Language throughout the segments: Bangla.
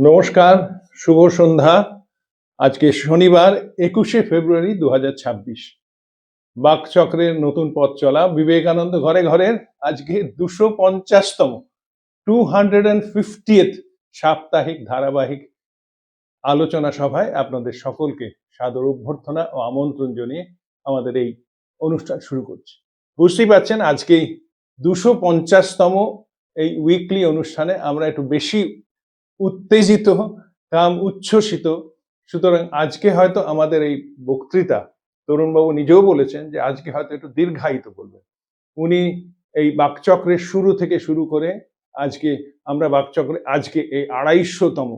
নমস্কার, শুভ সন্ধ্যা। আজকে শনিবার 21শে ফেব্রুয়ারি 2026। বাকচক্রের নতুন পথ চলা বিবেকানন্দ ঘরে ঘরের আজকে 250তম 250th সাপ্তাহিক ধারাবাহিক আলোচনা সভায় আপনাদের সকলকে সাদর অভ্যর্থনা ও আমন্ত্রণ জানিয়ে আমাদের এই অনুষ্ঠান শুরু করছি। বুঝতেই পারছেন আজকে 250তম এই উইকলি অনুষ্ঠানে আমরা একটু বেশি উত্তেজিত উচ্ছ্বসিত। সুতরাং আজকে হয়তো আমাদের এই বক্তৃতা, তরুণবাবু নিজেও বলেছেন যে আজকে হয়তো একটু দীর্ঘায়িত করবেন। উনি এই বাকচক্রের শুরু থেকে শুরু করে আজকে আমরা বাকচক্রে আজকে এই 250তম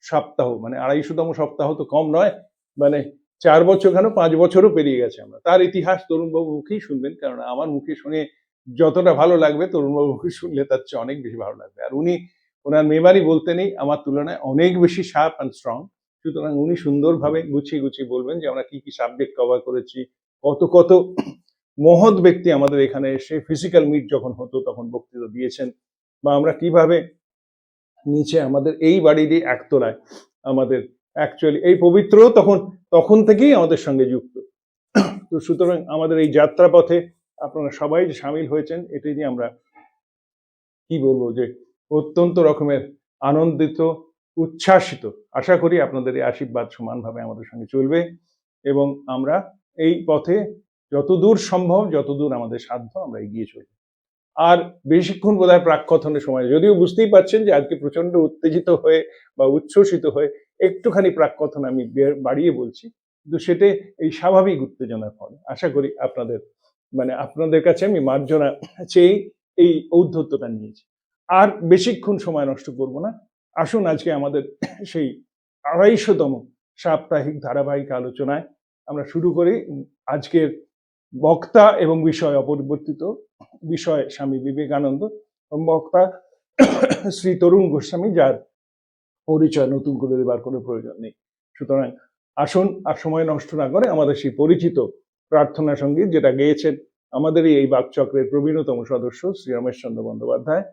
সপ্তাহ, মানে 250তম সপ্তাহ তো কম নয়, মানে 4 বছর কেন 5 বছরও পেরিয়ে গেছে। আমরা তার ইতিহাস তরুণবাবুর মুখেই শুনবেন, কারণ আমার মুখে শুনে যতটা ভালো লাগবে তরুণবাবুর মুখে শুনলে তার চেয়ে অনেক বেশি ভালো লাগবে। আর ওনার মেবারই বলতে নেই, আমার তুলনায় অনেক বেশি শার্প অ্যান্ড স্ট্রং। সুতরাং উনি সুন্দরভাবে গুছিয়ে গুছিয়ে বলবেন যে আমরা কি কি সাবজেক্ট কভার করেছি, কত কত মহৎ ব্যক্তি আমাদের এখানে এসে ফিজিক্যাল মিট যখন হতো তখন বক্তৃতা দিয়েছেন, বা আমরা কিভাবে নিচে আমাদের এই বাড়িরই একতলায় আমাদের অ্যাকচুয়ালি এই পবিত্র তখন থেকেই আমাদের সঙ্গে যুক্ত। তো সুতরাং আমাদের এই যাত্রাপথে আপনারা সবাই যে সামিল হয়েছেন এটি নিয়ে আমরা কি বলবো যে অত্যন্ত রকমের আনন্দিত, উচ্ছ্বাসিত। আশা করি আপনাদের এই আশীর্বাদ সমানভাবে আমাদের সঙ্গে চলবে এবং আমরা এই পথে যতদূর সম্ভব, যতদূর আমাদের সাধ্য আমরা এগিয়ে চলব। আর বেশিক্ষণ বোধহয় প্রাককথনের সময়, যদিও বুঝতেই পারছেন যে আজকে প্রচন্ড উত্তেজিত হয়ে বা উচ্ছ্বসিত হয়ে একটুখানি প্রাককথন আমি বাড়িয়ে বলছি, কিন্তু সেটা এই স্বাভাবিক উত্তেজনার ফলে। আশা করি আপনাদের কাছে আমি মার্জনা চেয়ে এই ঔদ্ধত্যটা নিয়েছি। আর বেশিক্ষণ সময় নষ্ট করব না, আসুন আজকে আমাদের সেই 250তম সাপ্তাহিক ধারাবাহিক আলোচনায় আমরা শুরু করি। আজকের বক্তা এবং বিষয় অপরিবর্তিত, বিষয় স্বামী বিবেকানন্দ এবং বক্তা শ্রী তরুণ গোস্বামী, যার পরিচয় নতুন করে দেবার কোনো প্রয়োজন নেই। সুতরাং আসুন আর সময় নষ্ট না করে আমাদের সেই পরিচিত প্রার্থনা সঙ্গীত, যেটা গেয়েছেন আমাদেরই এই বাকচক্রের প্রবীণতম সদস্য শ্রী রমেশচন্দ্র বন্দ্যোপাধ্যায়,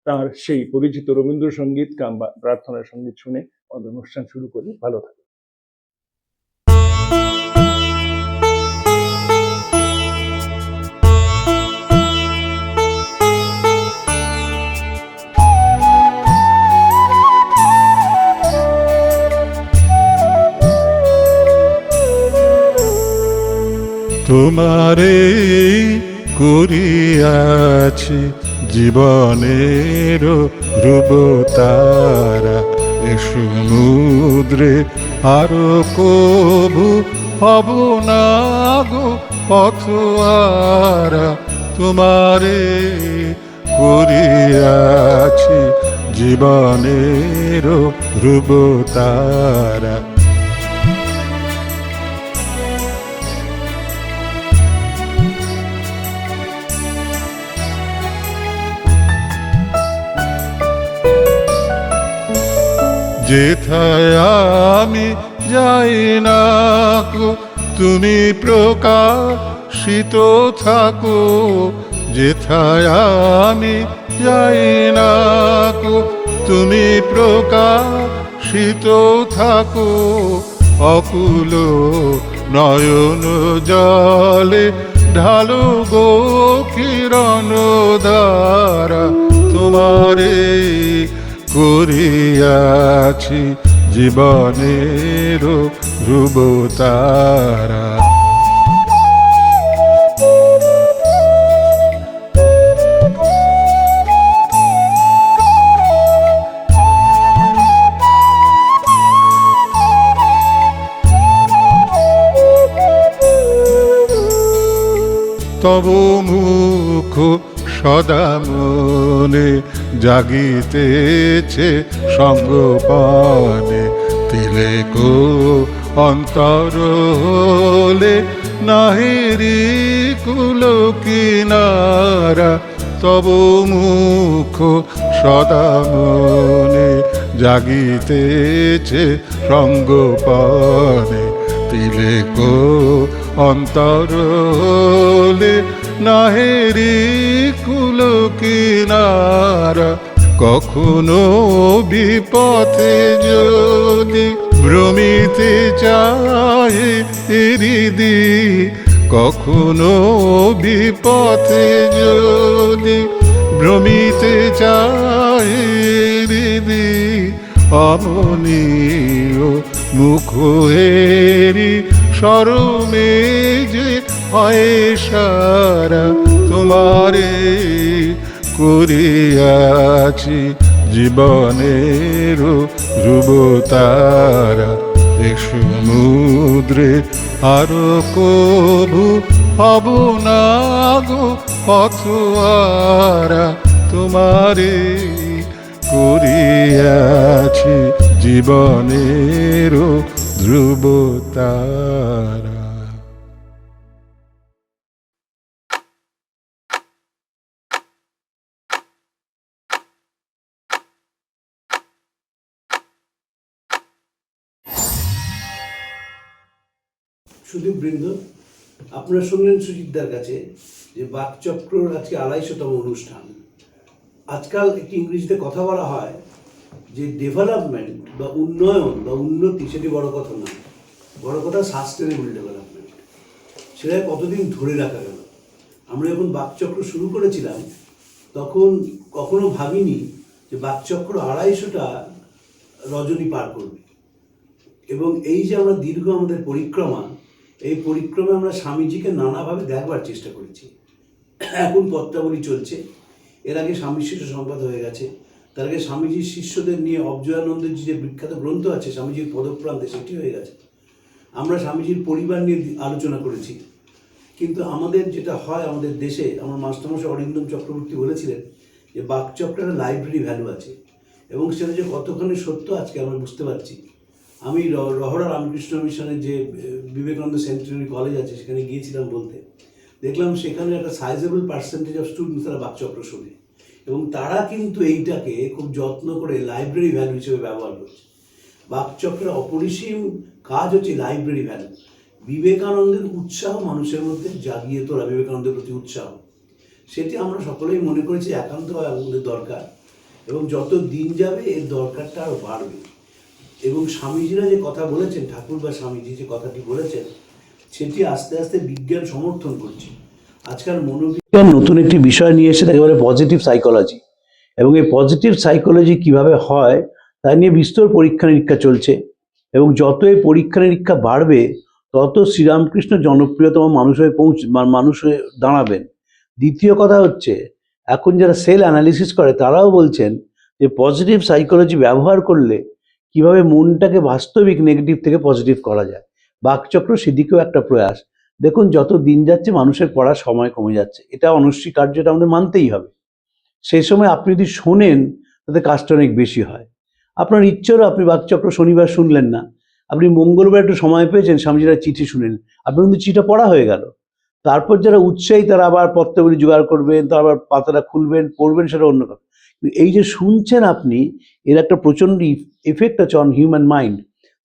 তার সেই পরিচিত রবীন্দ্রসঙ্গীত বা প্রার্থনার সঙ্গীত শুনে আমাদের অনুষ্ঠান শুরু করি। ভালো থাকুন। তোমারে করিয়াছি জীবনের রূপতারা, এ সমুদ্রে আরো কবু হব না গো পথহারা। তোমারে করিয়াছি জীবনের রূপতারা। যেথায় আমি যাই না গো তুমি প্রকাশিত থাকো, যেথায় আমি যাই না গো তুমি প্রকাশিত থাকো। অকুল নয়ন জলে ঢালো গো কিরণ ধারা। তোমারে করিয়াছি জীবনের রূপতারা। তব মুখ সদা মনে জাগিতেছে সঙ্গপানে, তিলেকো অন্তর হলে নাহিরি কুল কিনারা। তব মুখ সদা মনে জাগিতেছে সঙ্গপানে, তিলেকো অন্তর হলে নাহেরি কুল কিনারা। কখনো বিপথে যদি ভ্রমিতে চায় হৃদি, কখনো বিপথে যদি ভ্রমিতে চায় হৃদি, অমনীয় মুখ হেরি শরমে যে হয় সারা, তোমারে করিয়াছি জীবনের ধ্রুব তারা। এ সমুদ্রে আরো কভু হব না গো পথহারা, তোমারে করিয়াছি জীবনের ধ্রুব তারা। সুদীপবৃন্দ, আপনারা শুনলেন সুজিতদার কাছে যে বাকচক্রর আজকে ২৫০তম অনুষ্ঠান। আজকাল একটি ইংরেজিতে কথা বলা হয় যে ডেভেলপমেন্ট বা উন্নয়ন বা উন্নতি সেটি বড় কথা নয়, বড় কথা সাস্টেনেবল ডেভেলপমেন্ট। সেটা কতদিন ধরে রাখা গেল। আমরা যখন বাকচক্র শুরু করেছিলাম তখন কখনো ভাবিনি যে বাকচক্র ২৫০টা রজনী পার করবে। এবং এই যে আমরা দীর্ঘ আমাদের পরিক্রমা, এই পরিক্রমে আমরা স্বামীজিকে নানাভাবে দেখবার চেষ্টা করেছি। এখন পত্রাবলী চলছে, এর আগে স্বামী শিষ্য সম্পাদ হয়ে গেছে, তার আগে স্বামীজির শিষ্যদের নিয়ে অবজয়ানন্দের যে বিখ্যাত গ্রন্থ আছে স্বামীজির পদপ্রান্তে, সেটি হয়ে গেছে। আমরা স্বামীজির পরিবার নিয়ে আলোচনা করেছি। কিন্তু আমাদের যেটা হয় আমাদের দেশে, আমার মাস্টারমশাই অরিন্দম চক্রবর্তী বলেছিলেন যে বাকচক্রের লাইব্রেরি ভ্যালু আছে, এবং সেটা যে কতখানি সত্য আজকে আমরা বুঝতে পারছি। আমি রহরা রামকৃষ্ণ মিশনের যে বিবেকানন্দ সেন্টিনারি কলেজ আছে সেখানে গিয়েছিলাম বলতে, দেখলাম সেখানে একটা সাইজেবল পার্সেন্টেজ অফ স্টুডেন্টস তারা বাকচক্র শোনে, এবং তারা কিন্তু এইটাকে খুব যত্ন করে লাইব্রেরি ভ্যালু হিসেবে ব্যবহার করছে। বাকচক্রের অপরিসীম কাজ হচ্ছে লাইব্রেরি ভ্যালু। বিবেকানন্দের উৎসাহ মানুষের মধ্যে জাগিয়ে তোলা, বিবেকানন্দের প্রতি উৎসাহ, সেটি আমরা সকলেই মনে করেছি একান্তভাবে আমাদের দরকার, এবং যত দিন যাবে এর দরকারটা আরও বাড়বে। এবং স্বামীজিরা যে কথা বলেছেন, ঠাকুর বা স্বামীজি যে কথাটি বলেছেন, সেটি আস্তে আস্তে বিজ্ঞান সমর্থন করছে। আজকাল মনোবিজ্ঞান নতুন একটি বিষয় নিয়ে এসে তাকে বলে পজিটিভ সাইকোলজি, এবং এই পজিটিভ সাইকোলজি কিভাবে হয় তা নিয়ে বিস্তর পরীক্ষা নিরীক্ষা চলছে। এবং যত এই পরীক্ষা নিরীক্ষা বাড়বে তত শ্রীরামকৃষ্ণ জনপ্রিয়তম মানুষ হয়ে দাঁড়াবেন। দ্বিতীয় কথা হচ্ছে, এখন যারা সেল অ্যানালিসিস করে তারাও বলছেন যে পজিটিভ সাইকোলজি ব্যবহার করলে কিভাবে মনটাকে বাস্তবিক নেগেটিভ থেকে পজিটিভ করা যায়। বাকচক্র সেদিকেও একটা প্রয়াস। দেখুন, যত দিন যাচ্ছে মানুষের পড়ার সময় কমে যাচ্ছে, এটা অনস্বীকার্য, এটা আমাদের মানতেই হবে। সেই সময় আপনি যদি শোনেন তাতে কাজটা অনেক বেশি হয়। আপনার ইচ্ছেরও আপনি বাকচক্র শনিবার শুনলেন না, আপনি মঙ্গলবার একটু সময় পেয়েছেন, স্বামীজিরা চিঠি শুনেন, আপনার কিন্তু চিঠিটা পড়া হয়ে গেল। তারপর যারা উৎসাহী তারা আবার পত্রগুলি জোগাড় করবেন, তারা আবার পাতাটা খুলবেন, পড়বেন, সেটা অন্য কথা। এই যে শুনছেন আপনি, এর একটা প্রচণ্ড এফেক্ট আছে অন হিউম্যান মাইন্ড।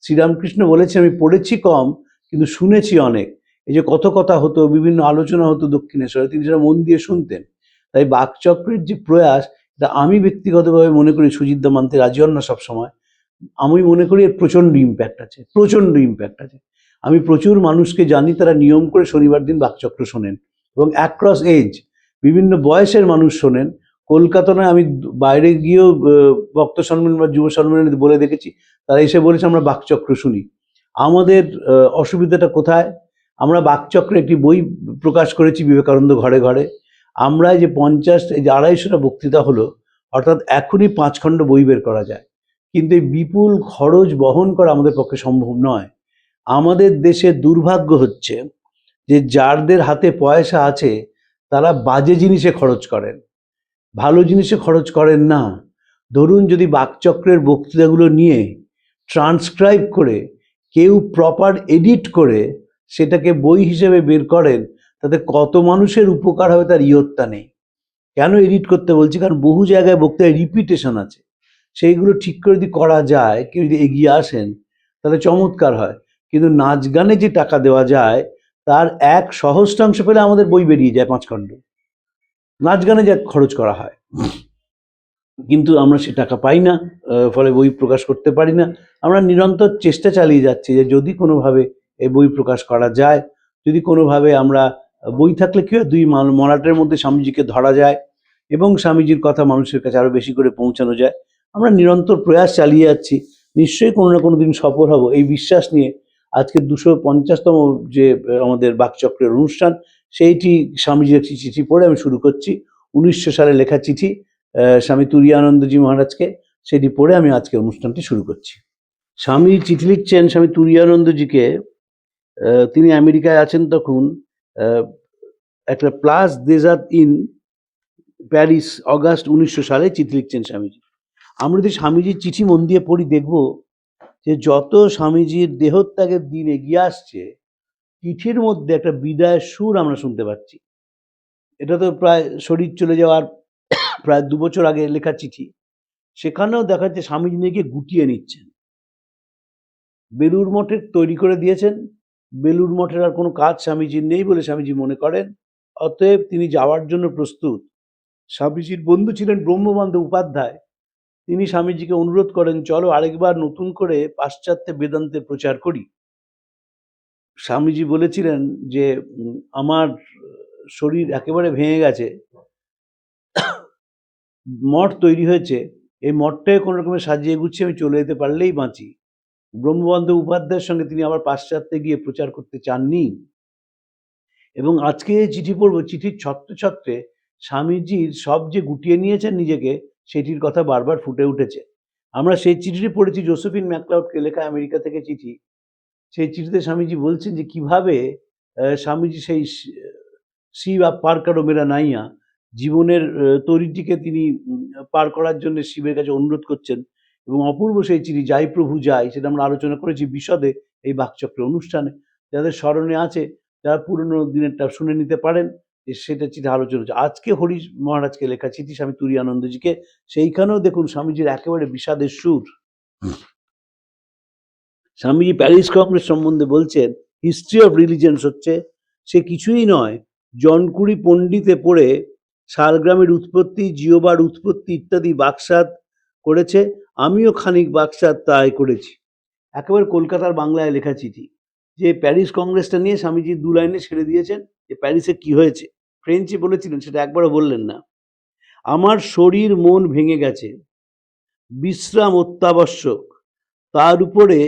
শ্রীরামকৃষ্ণ বলেছে, আমি পড়েছি কম কিন্তু শুনেছি অনেক। এই যে কত কথা হতো, বিভিন্ন আলোচনা হতো দক্ষিণেশ্বরে, তিনি সেটা মন দিয়ে শুনতেন। তাই বাকচক্রের যে প্রয়াস, এটা আমি ব্যক্তিগতভাবে মনে করি, সুজিতদা মানতে রাজি হন না সবসময়, আমি মনে করি এর প্রচণ্ড ইম্প্যাক্ট আছে, প্রচণ্ড ইম্প্যাক্ট আছে। আমি প্রচুর মানুষকে জানি তারা নিয়ম করে শনিবার দিন বাকচক্র শোনেন, এবং অ্যাক্রস এজ বিভিন্ন বয়সের মানুষ শোনেন। কলকাতা নয়, আমি বাইরে গিয়েও ভক্ত সম্মেলন বা যুব সম্মেলনে বলে দেখেছি, তারা এসে বলেছে আমরা বাকচক্র শুনি। আমাদের অসুবিধাটা কোথায়? আমরা বাকচক্রে একটি বই প্রকাশ করেছি, বিবেকানন্দ ঘরে ঘরে। আমরা যে ২৫০টা বক্তৃতা হলো, অর্থাৎ এখনই ৫ খণ্ড বই বের করা যায়, কিন্তু এই বিপুল খরচ বহন করা আমাদের পক্ষে সম্ভব নয়। আমাদের দেশে দুর্ভাগ্য হচ্ছে যে যাদের হাতে পয়সা আছে তারা বাজে জিনিসে খরচ করেন, ভালো জিনিসে খরচ করেন না। ধরুন, যদি বাকচক্রের বক্তৃতাগুলো নিয়ে ট্রান্সক্রাইব করে কেউ প্রপার এডিট করে সেটাকে বই হিসেবে বের করেন, তাতে কত মানুষের উপকার হবে তার ইয়ত্তা নেই। কেন এডিট করতে বলছি? কারণ বহু জায়গায় বক্তৃতায় রিপিটেশন আছে, সেইগুলো ঠিক করে যদি করা যায়, কেউ যদি এগিয়ে আসেন তাহলে চমৎকার হয়। কিন্তু নাচ গানে যে টাকা দেওয়া যায় তার 1/100 পেলে আমাদের বই বেরিয়ে যায় 5 খণ্ড। নাচ গানে যা খরচ করা হয়, কিন্তু আমরা সে টাকা পাই না, ফলে বই প্রকাশ করতে পারি না। আমরা নিরন্তর চেষ্টা চালিয়ে যাচ্ছি যে যদি কোনোভাবে এই বই প্রকাশ করা যায়, যদি কোনোভাবে আমরা বই থাকলে কি হয়, দুই মলাটের মধ্যে স্বামীজিকে ধরা যায় এবং স্বামীজির কথা মানুষের কাছে আরো বেশি করে পৌঁছানো যায়। আমরা নিরন্তর প্রয়াস চালিয়ে যাচ্ছি, নিশ্চয়ই কোনো না কোনো দিন সফল হব এই বিশ্বাস নিয়ে আজকে 250তম যে আমাদের বাকচক্রের অনুষ্ঠান, সেইটি স্বামীজির একটি চিঠি পড়ে আমি শুরু করছি। 1900 সালে লেখা চিঠি স্বামী তুরীয়ানন্দজি মহারাজকে, সেটি পড়ে আমি আজকে অনুষ্ঠানটি শুরু করছি। স্বামী চিঠি লিখছেন স্বামী তুরীয়ানন্দজিকে। তিনি আমেরিকায় আছেন তখন। একটা প্লাস ডেজার্ট ইন প্যারিস, অগাস্ট 1900 সালে চিঠি লিখছেন স্বামীজি। আমরা যদি স্বামীজির চিঠি মন দিয়ে পড়ি দেখব যে যত স্বামীজির দেহত্যাগের দিন এগিয়ে আসছে, চিঠির মধ্যে একটা বিদায়ের সুর আমরা শুনতে পাচ্ছি। এটা তো প্রায় শরীর চলে যাওয়ার প্রায় 2 বছর আগে লেখা চিঠি। সেখানেও দেখা যাচ্ছে স্বামীজি নিজেকে গুটিয়ে নিচ্ছেন। বেলুড় মঠের তৈরি করে দিয়েছেন, বেলুড় মঠের আর কোনো কাজ স্বামীজির নেই বলে স্বামীজি মনে করেন, অতএব তিনি যাওয়ার জন্য প্রস্তুত। স্বামীজির বন্ধু ছিলেন ব্রহ্মবন্ধ উপাধ্যায়। তিনি স্বামীজিকে অনুরোধ করেন, চলো আরেকবার নতুন করে পাশ্চাত্যে বেদান্তের প্রচার করি। স্বামীজি বলেছিলেন যে আমার শরীর একেবারে ভেঙে গেছে, মঠ তৈরি হয়েছে, এই মঠটাকে কোনো রকমে সাজিয়ে গুছিয়ে আমি চলে যেতে পারলেই বাঁচি। ব্রহ্মবন্ধ উপাধ্যায়ের সঙ্গে তিনি আবার পাশ্চাত্যে গিয়ে প্রচার করতে চাননি। এবং আজকে যে চিঠি পড়ব, চিঠির ছত্রে ছত্রে স্বামীজির সব যে গুটিয়ে নিয়েছেন নিজেকে, সেটির কথা বারবার ফুটে উঠেছে। আমরা সেই চিঠিটি পড়েছি, জোসেফিন ম্যাকলাউডকে লেখা আমেরিকা থেকে চিঠি। সেই চিঠিতে স্বামীজি বলছেন যে কিভাবে স্বামীজি সেই শিব পার কারো মেরা নাইয়া, জীবনের তরিটিকে তিনি পার করার জন্য শিবের কাছে অনুরোধ করছেন। এবং অপূর্ব সেই চিঠি, যাই প্রভু যাই, সেটা আমরা আলোচনা করেছি বিশদে এই বাকচক্রের অনুষ্ঠানে। যাদের স্মরণে আছে, যারা পুরনো দিনেরটা শুনে নিতে পারেন, সেটা চিঠি আলোচনা হচ্ছে। আজকে হরিশ মহারাজকে লেখা চিঠি স্বামী তুরীয়ানন্দজিকে, সেইখানেও দেখুন স্বামীজির একেবারে বিষাদের সুর। স্বামীজি প্যারিস কংগ্রেস সম্বন্ধে বলছেন, হিস্ট্রি অফ রিলিজিয়ন্স হচ্ছে সে কিছুই নয়, জনকুড়ি পণ্ডিতে পড়ে শালগ্রামের উৎপত্তি, জিওবার উৎপত্তি ইত্যাদি বাকসাদ করেছে, আমিও খানিক বাকসাদ তাই করেছি। একেবারে কলকাতার বাংলায় লেখা চিঠি, যে প্যারিস কংগ্রেসটা নিয়ে স্বামীজি 2 লাইনে ছেড়ে দিয়েছেন যে প্যারিসে কি হয়েছে। ফ্রেঞ্চে বলেছিলেন, সেটা একবারও বললেন না। আমার শরীর মন ভেঙে গেছে, বিশ্রাম অত্যাবশ্যক, তার উপরে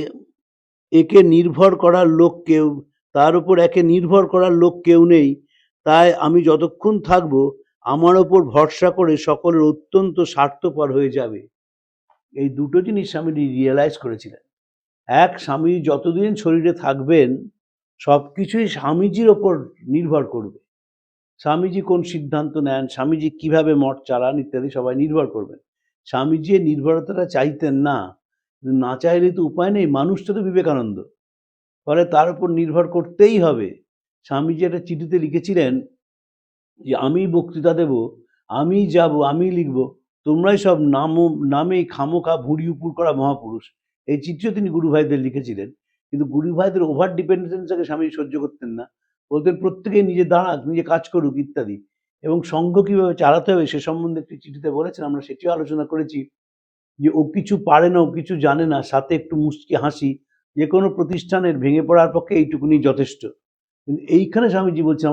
একে নির্ভর করার লোক কেউ, তার উপর একে নির্ভর করার লোক কেউ নেই, তাই আমি যতক্ষণ থাকবো আমার ওপর ভরসা করে সকলের অত্যন্ত স্বার্থপর হয়ে যাবে। এই দুটো জিনিস স্বামীজি রিয়েলাইজ করেছিলেন। এক, স্বামী যতদিন শরীরে থাকবেন সবকিছুই স্বামীজির ওপর নির্ভর করবে। স্বামীজি কোন সিদ্ধান্ত নেন, স্বামীজি কিভাবে মঠ চালান ইত্যাদি সবাই নির্ভর করবেন। স্বামীজি এই নির্ভরতাটা চাইতেন না, না চাইলে তো উপায় নেই, মানুষটা তো বিবেকানন্দ, ফলে তার উপর নির্ভর করতেই হবে। স্বামীজি একটা চিঠিতে লিখেছিলেন যে আমি বক্তৃতা দেব, আমি যাব, আমি লিখব, তোমরাই সব নামে খামোখা ভুঁড়ি উপুর করা মহাপুরুষ। এই চিঠিও তিনি গুরু ভাইদের লিখেছিলেন। কিন্তু গুরু ভাইদের ওভার ডিপেন্ডেন্সকে স্বামী সহ্য করতেন না, বলতেন প্রত্যেকেই নিজে দাঁড়াক, নিজে কাজ করুক ইত্যাদি। এবং সংঘ কিভাবে চালাতে হবে সে সম্বন্ধে একটি চিঠিতে বলেছেন, আমরা সেটিও আলোচনা করেছি, যে ও কিছু পারে না, ও কিছু জানে না, সাথে একটু মুচকি হাসি, যে কোনো প্রতিষ্ঠানের ভেঙে পড়ার পক্ষে এইটুকুনি যথেষ্ট। কিন্তু এইখানে স্বামীজি বলছেন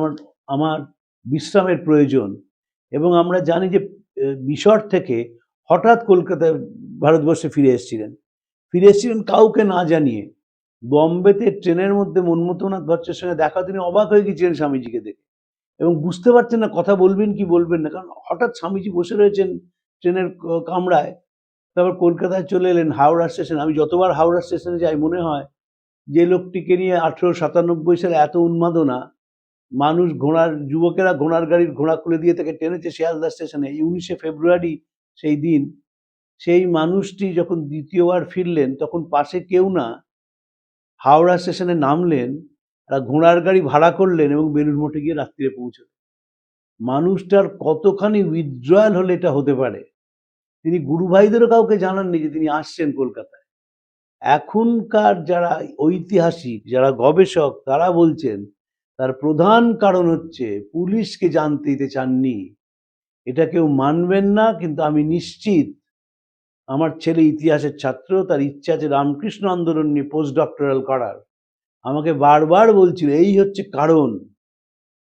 আমার বিশ্রামের প্রয়োজন। এবং আমরা জানি যে মিশর থেকে হঠাৎ কলকাতায় ভারতবর্ষে ফিরে এসেছিলেন কাউকে না জানিয়ে। বম্বেতে ট্রেনের মধ্যে মনমথনাথ ভট্টের সঙ্গে দেখা, তিনি অবাক হয়ে গিয়েছিলেন স্বামীজিকে দেখে এবং বুঝতে পারছেন না কথা বলবেন কি বলবেন না, কারণ হঠাৎ স্বামীজি বসে রয়েছেন ট্রেনের কামরায়। তারপর কলকাতায় চলে এলেন, হাওড়া স্টেশন। আমি যতবার হাওড়া স্টেশনে যাই মনে হয় যে লোকটিকে নিয়ে 1897 সালে এত উন্মাদনা, মানুষ যুবকেরা ঘোড়ার গাড়ির ঘোড়া খুলে দিয়ে তাকে টেনেছে শিয়ালদা স্টেশনে। এই 19শে ফেব্রুয়ারি সেই দিন, সেই মানুষটি যখন দ্বিতীয়বার ফিরলেন তখন পাশে কেউ না, হাওড়া স্টেশনে নামলেন, ঘোড়ার গাড়ি ভাড়া করলেন এবং বেলুড় মঠে গিয়ে রাত্রিরে পৌঁছলেন। মানুষটার কতখানি উইথড্রয়াল হলে এটা হতে পারে। তিনি গুরু ভাইদেরও কাউকে জানাননি যে তিনি আসছেন কলকাতায়। এখনকার যারা ঐতিহাসিক, যারা গবেষক, তারা বলছেন তার প্রধান কারণ হচ্ছে পুলিশকে জানতে দিতে চাননি। এটা কেউ মানবেন না, কিন্তু আমি নিশ্চিত আমার ছেলে ইতিহাসের ছাত্র, তার ইচ্ছা আছে রামকৃষ্ণ আন্দোলন নিয়ে পোস্ট ডক্টরাল করার। আমাকে বারবার বলছিল এই হচ্ছে কারণ।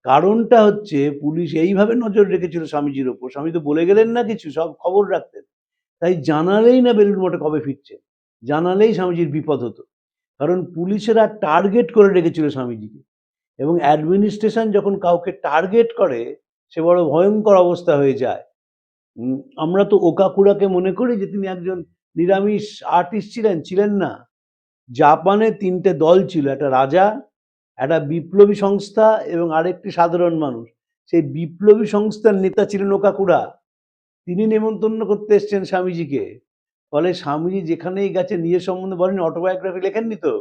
কারণটা হচ্ছে পুলিশ এইভাবে নজর রেখেছিল স্বামীজির ওপর। স্বামী তো বলে গেলেন না কিছু, সব খবর রাখতেন। তাই জানালেই না বেলুড় মঠে কবে ফিরছে, জানালেই স্বামীজির বিপদ হতো। কারণ পুলিশেরা টার্গেট করে রেখেছিল স্বামীজিকে, এবং অ্যাডমিনিস্ট্রেশন যখন কাউকে টার্গেট করে সে বড় ভয়ঙ্কর অবস্থা হয়ে যায়। আমরা তো ওকাকুরাকে মনে করি যে তিনি একজন নিরামিষ আর্টিস্ট ছিলেন না। জাপানে 3টে দল ছিল, একটা রাজা, একটা বিপ্লবী সংস্থা এবং আরেকটি সাধারণ মানুষ। সেই বিপ্লবী সংস্থার নেতা ছিলেন ওকাকুরা। তিনি নেমন্তন্ন করতে এসছেন স্বামীজিকে। ফলে স্বামীজি যেখানেই গেছে নিজের সম্বন্ধে বলেন, অটোবায়োগ্রাফি লেখেননি তো।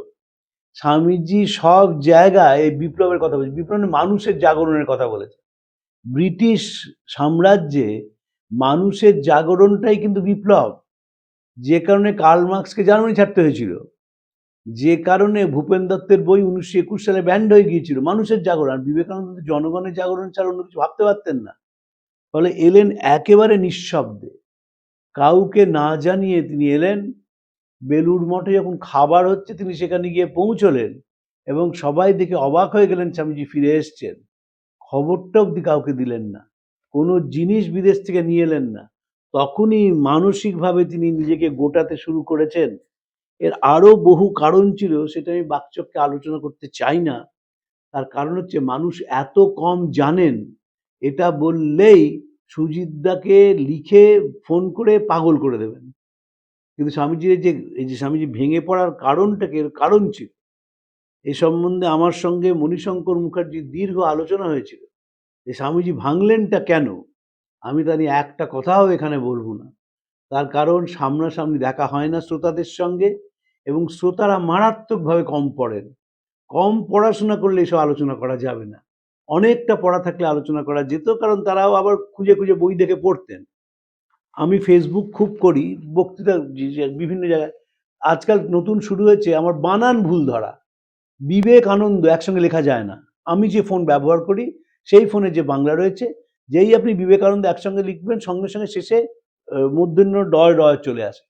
স্বামীজি সব জায়গায় এই বিপ্লবের কথা বলেছে, বিপ্লবের মানুষের জাগরণের কথা বলেছে। ব্রিটিশ সাম্রাজ্যে মানুষের জাগরণটাই কিন্তু বিপ্লব। যে কারণে কার্ল মার্ক্সকে জার্মানি ছাড়তে হয়েছিল, যে কারণে ভূপেন দত্তের বই 1921 সালে ব্যান্ড হয়ে গিয়েছিল, মানুষের জাগরণ। আর বিবেকানন্দ জনগণের জাগরণ ছাড়া অন্য কিছু ভাবতে পারতেন না। ফলে এলেন একেবারে নিঃশব্দে, কাউকে না জানিয়ে তিনি এলেন। বেলুড় মঠে যখন খাবার হচ্ছে তিনি সেখানে গিয়ে পৌঁছলেন, এবং সবাই দেখে অবাক হয়ে গেলেন স্বামীজি ফিরে এসছেন। খবরটা অবধি কাউকে দিলেন না, কোনো জিনিস বিদেশ থেকে নিয়ে এলেন না। তখনই মানসিকভাবে তিনি নিজেকে গোটাতে শুরু করেছেন। এর আরো বহু কারণ ছিল, সেটা আমি বাকচক্রে আলোচনা করতে চাই না। তার কারণ হচ্ছে মানুষ এত কম জানেন, এটা বললেই সুজিতদাকে লিখে ফোন করে পাগল করে দেবেন। কিন্তু স্বামীজির এই যে স্বামীজি ভেঙে পড়ার কারণটাকে, এর কারণ ছিল। এ সম্বন্ধে আমার সঙ্গে মণিশঙ্কর মুখার্জির দীর্ঘ আলোচনা হয়েছিল যে স্বামীজি ভাঙলেনটা কেন। আমি তা নিয়ে একটা কথাও এখানে বলবো না। তার কারণ সামনাসামনি দেখা হয় না শ্রোতাদের সঙ্গে, এবং শ্রোতারা মারাত্মকভাবে কম পড়েন। কম পড়াশোনা করলে এসব আলোচনা করা যাবে না। অনেকটা পড়া থাকলে আলোচনা করা যেত, কারণ তারাও আবার খুঁজে খুঁজে বই দেখে পড়তেন। আমি ফেসবুক খুব করি, বক্তৃতা বিভিন্ন জায়গায়। আজকাল নতুন শুরু হয়েছে আমার বানান ভুল ধরা। বিবেকানন্দ একসঙ্গে লেখা যায় না। আমি যে ফোন ব্যবহার করি সেই ফোনে যে বাংলা রয়েছে, যেই আপনি বিবেকানন্দ একসঙ্গে লিখবেন সঙ্গে সঙ্গে শেষে মূর্ধন্য ডয় ডয় চলে আসে।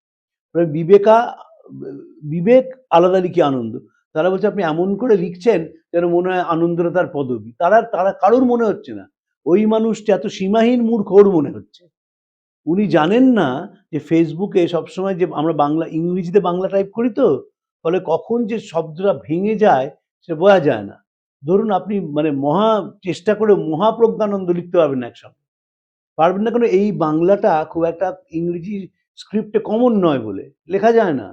বিবেক আলাদা লিখি আনন্দ। তারা বলছে আপনি এমন করে লিখছেন যেন মনে হয় আনন্দটা তার পদবী। তারা কারোর মনে হচ্ছে না ওই মানুষটা এত সীমাহীন মূর্খ, ওর মনে হচ্ছে। উনি জানেন না যে ফেসবুকে সবসময় যে আমরা ইংরেজিতে বাংলা টাইপ করি, তো ফলে কখন যে শব্দটা ভেঙে যায় সে বোঝা যায় না। ধরুন আপনি মানে চেষ্টা করে মহাপ্রজ্ঞানন্দ লিখতে পারবেন না একসঙ্গে, পারবেন না। কেন? এই বাংলাটা খুব একটা ইংরেজি স্ক্রিপ্টে কমন নয় বলে লেখা যায় না।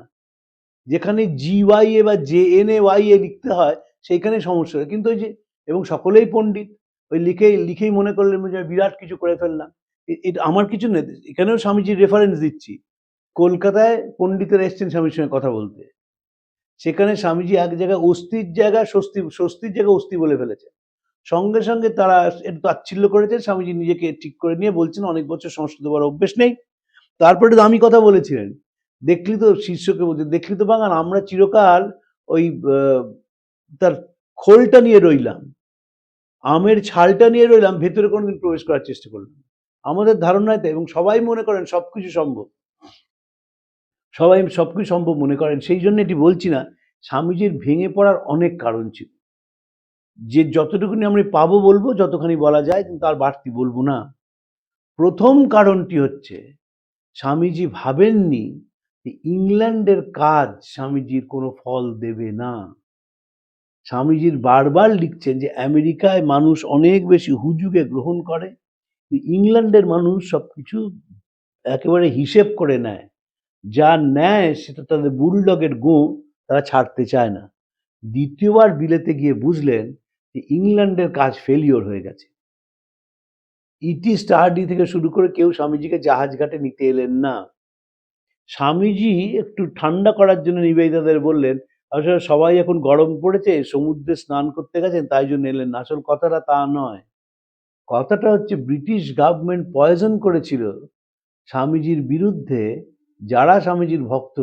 যেখানে GYA বা JNAYA লিখতে হয় সেইখানে সমস্যা হয়। কিন্তু ওই যে, এবং সকলেই পণ্ডিত, ওই লিখেই মনে করলেন যে বিরাট কিছু করে ফেললাম। এটা আমার কিছু নেই। এখানেও স্বামীজির রেফারেন্স দিচ্ছি। কলকাতায় পণ্ডিতেরা এসছেন স্বামীর সঙ্গে কথা বলতে, সেখানে স্বামীজি এক জায়গায় অস্থির জায়গায় স্বস্তির জায়গায় অস্থি বলে ফেলেছে। সঙ্গে সঙ্গে তারা একটু তাচ্ছিল্য করেছেন। স্বামীজি নিজেকে ঠিক করে নিয়ে বলছেন অনেক বছর সংস্কৃত বলার অভ্যেস নেই। তারপরে দামি কথা বলেছিলেন, দেখলি তো, শীর্ষকে বলছে, দেখলি তো বাঙাল, আমরা চিরকাল ওই তার খোলটা নিয়ে রইলাম, আমের ছালটা নিয়ে রইলাম, ভেতরে কোনোদিন প্রবেশ করার চেষ্টা করলাম। আমাদের ধারণায় তাই, এবং সবাই মনে করেন সবকিছু সম্ভব, সবাই সবকিছু সম্ভব মনে করেন। সেই জন্য এটি বলছি না। স্বামীজির ভেঙে পড়ার অনেক কারণ ছিল, যে যতটুকুনি আমি পাবো বলবো, যতখানি বলা যায়, কিন্তু তার বাড়তি বলবো না। প্রথম কারণটি হচ্ছে স্বামীজি ভাবেননি যে ইংল্যান্ডের কাজ স্বামীজির কোনো ফল দেবে না। স্বামীজির বারবার লিখছেন যে আমেরিকায় মানুষ অনেক বেশি হুজুগে গ্রহণ করে, ইংল্যান্ডের মানুষ সবকিছু একেবারে হিসেব করে নেয়, যা নেয় সেটা তাদের বুলডগের গো, তারা ছাড়তে চায় না। দ্বিতীয়বার বিলেতে গিয়ে বুঝলেন যে ইংল্যান্ডের কাজ ফেলিওর হয়ে গেছে। ইটি স্টাডি থেকে শুরু করে কেউ স্বামীজিকে জাহাজ ঘাটে নিতে এলেন না। স্বামীজি একটু ঠান্ডা করার জন্য নিবেদিতাদের বললেন, আসলে সবাই এখন গরম পড়েছে, সমুদ্রে স্নান করতে গেছেন, তাই জন্য এলেন না। আসল কথাটা তা নয়। কথাটা হচ্ছে ব্রিটিশ গভর্নমেন্ট পয়জন করেছিল স্বামীজির বিরুদ্ধে। যারা স্বামীজির ভক্ত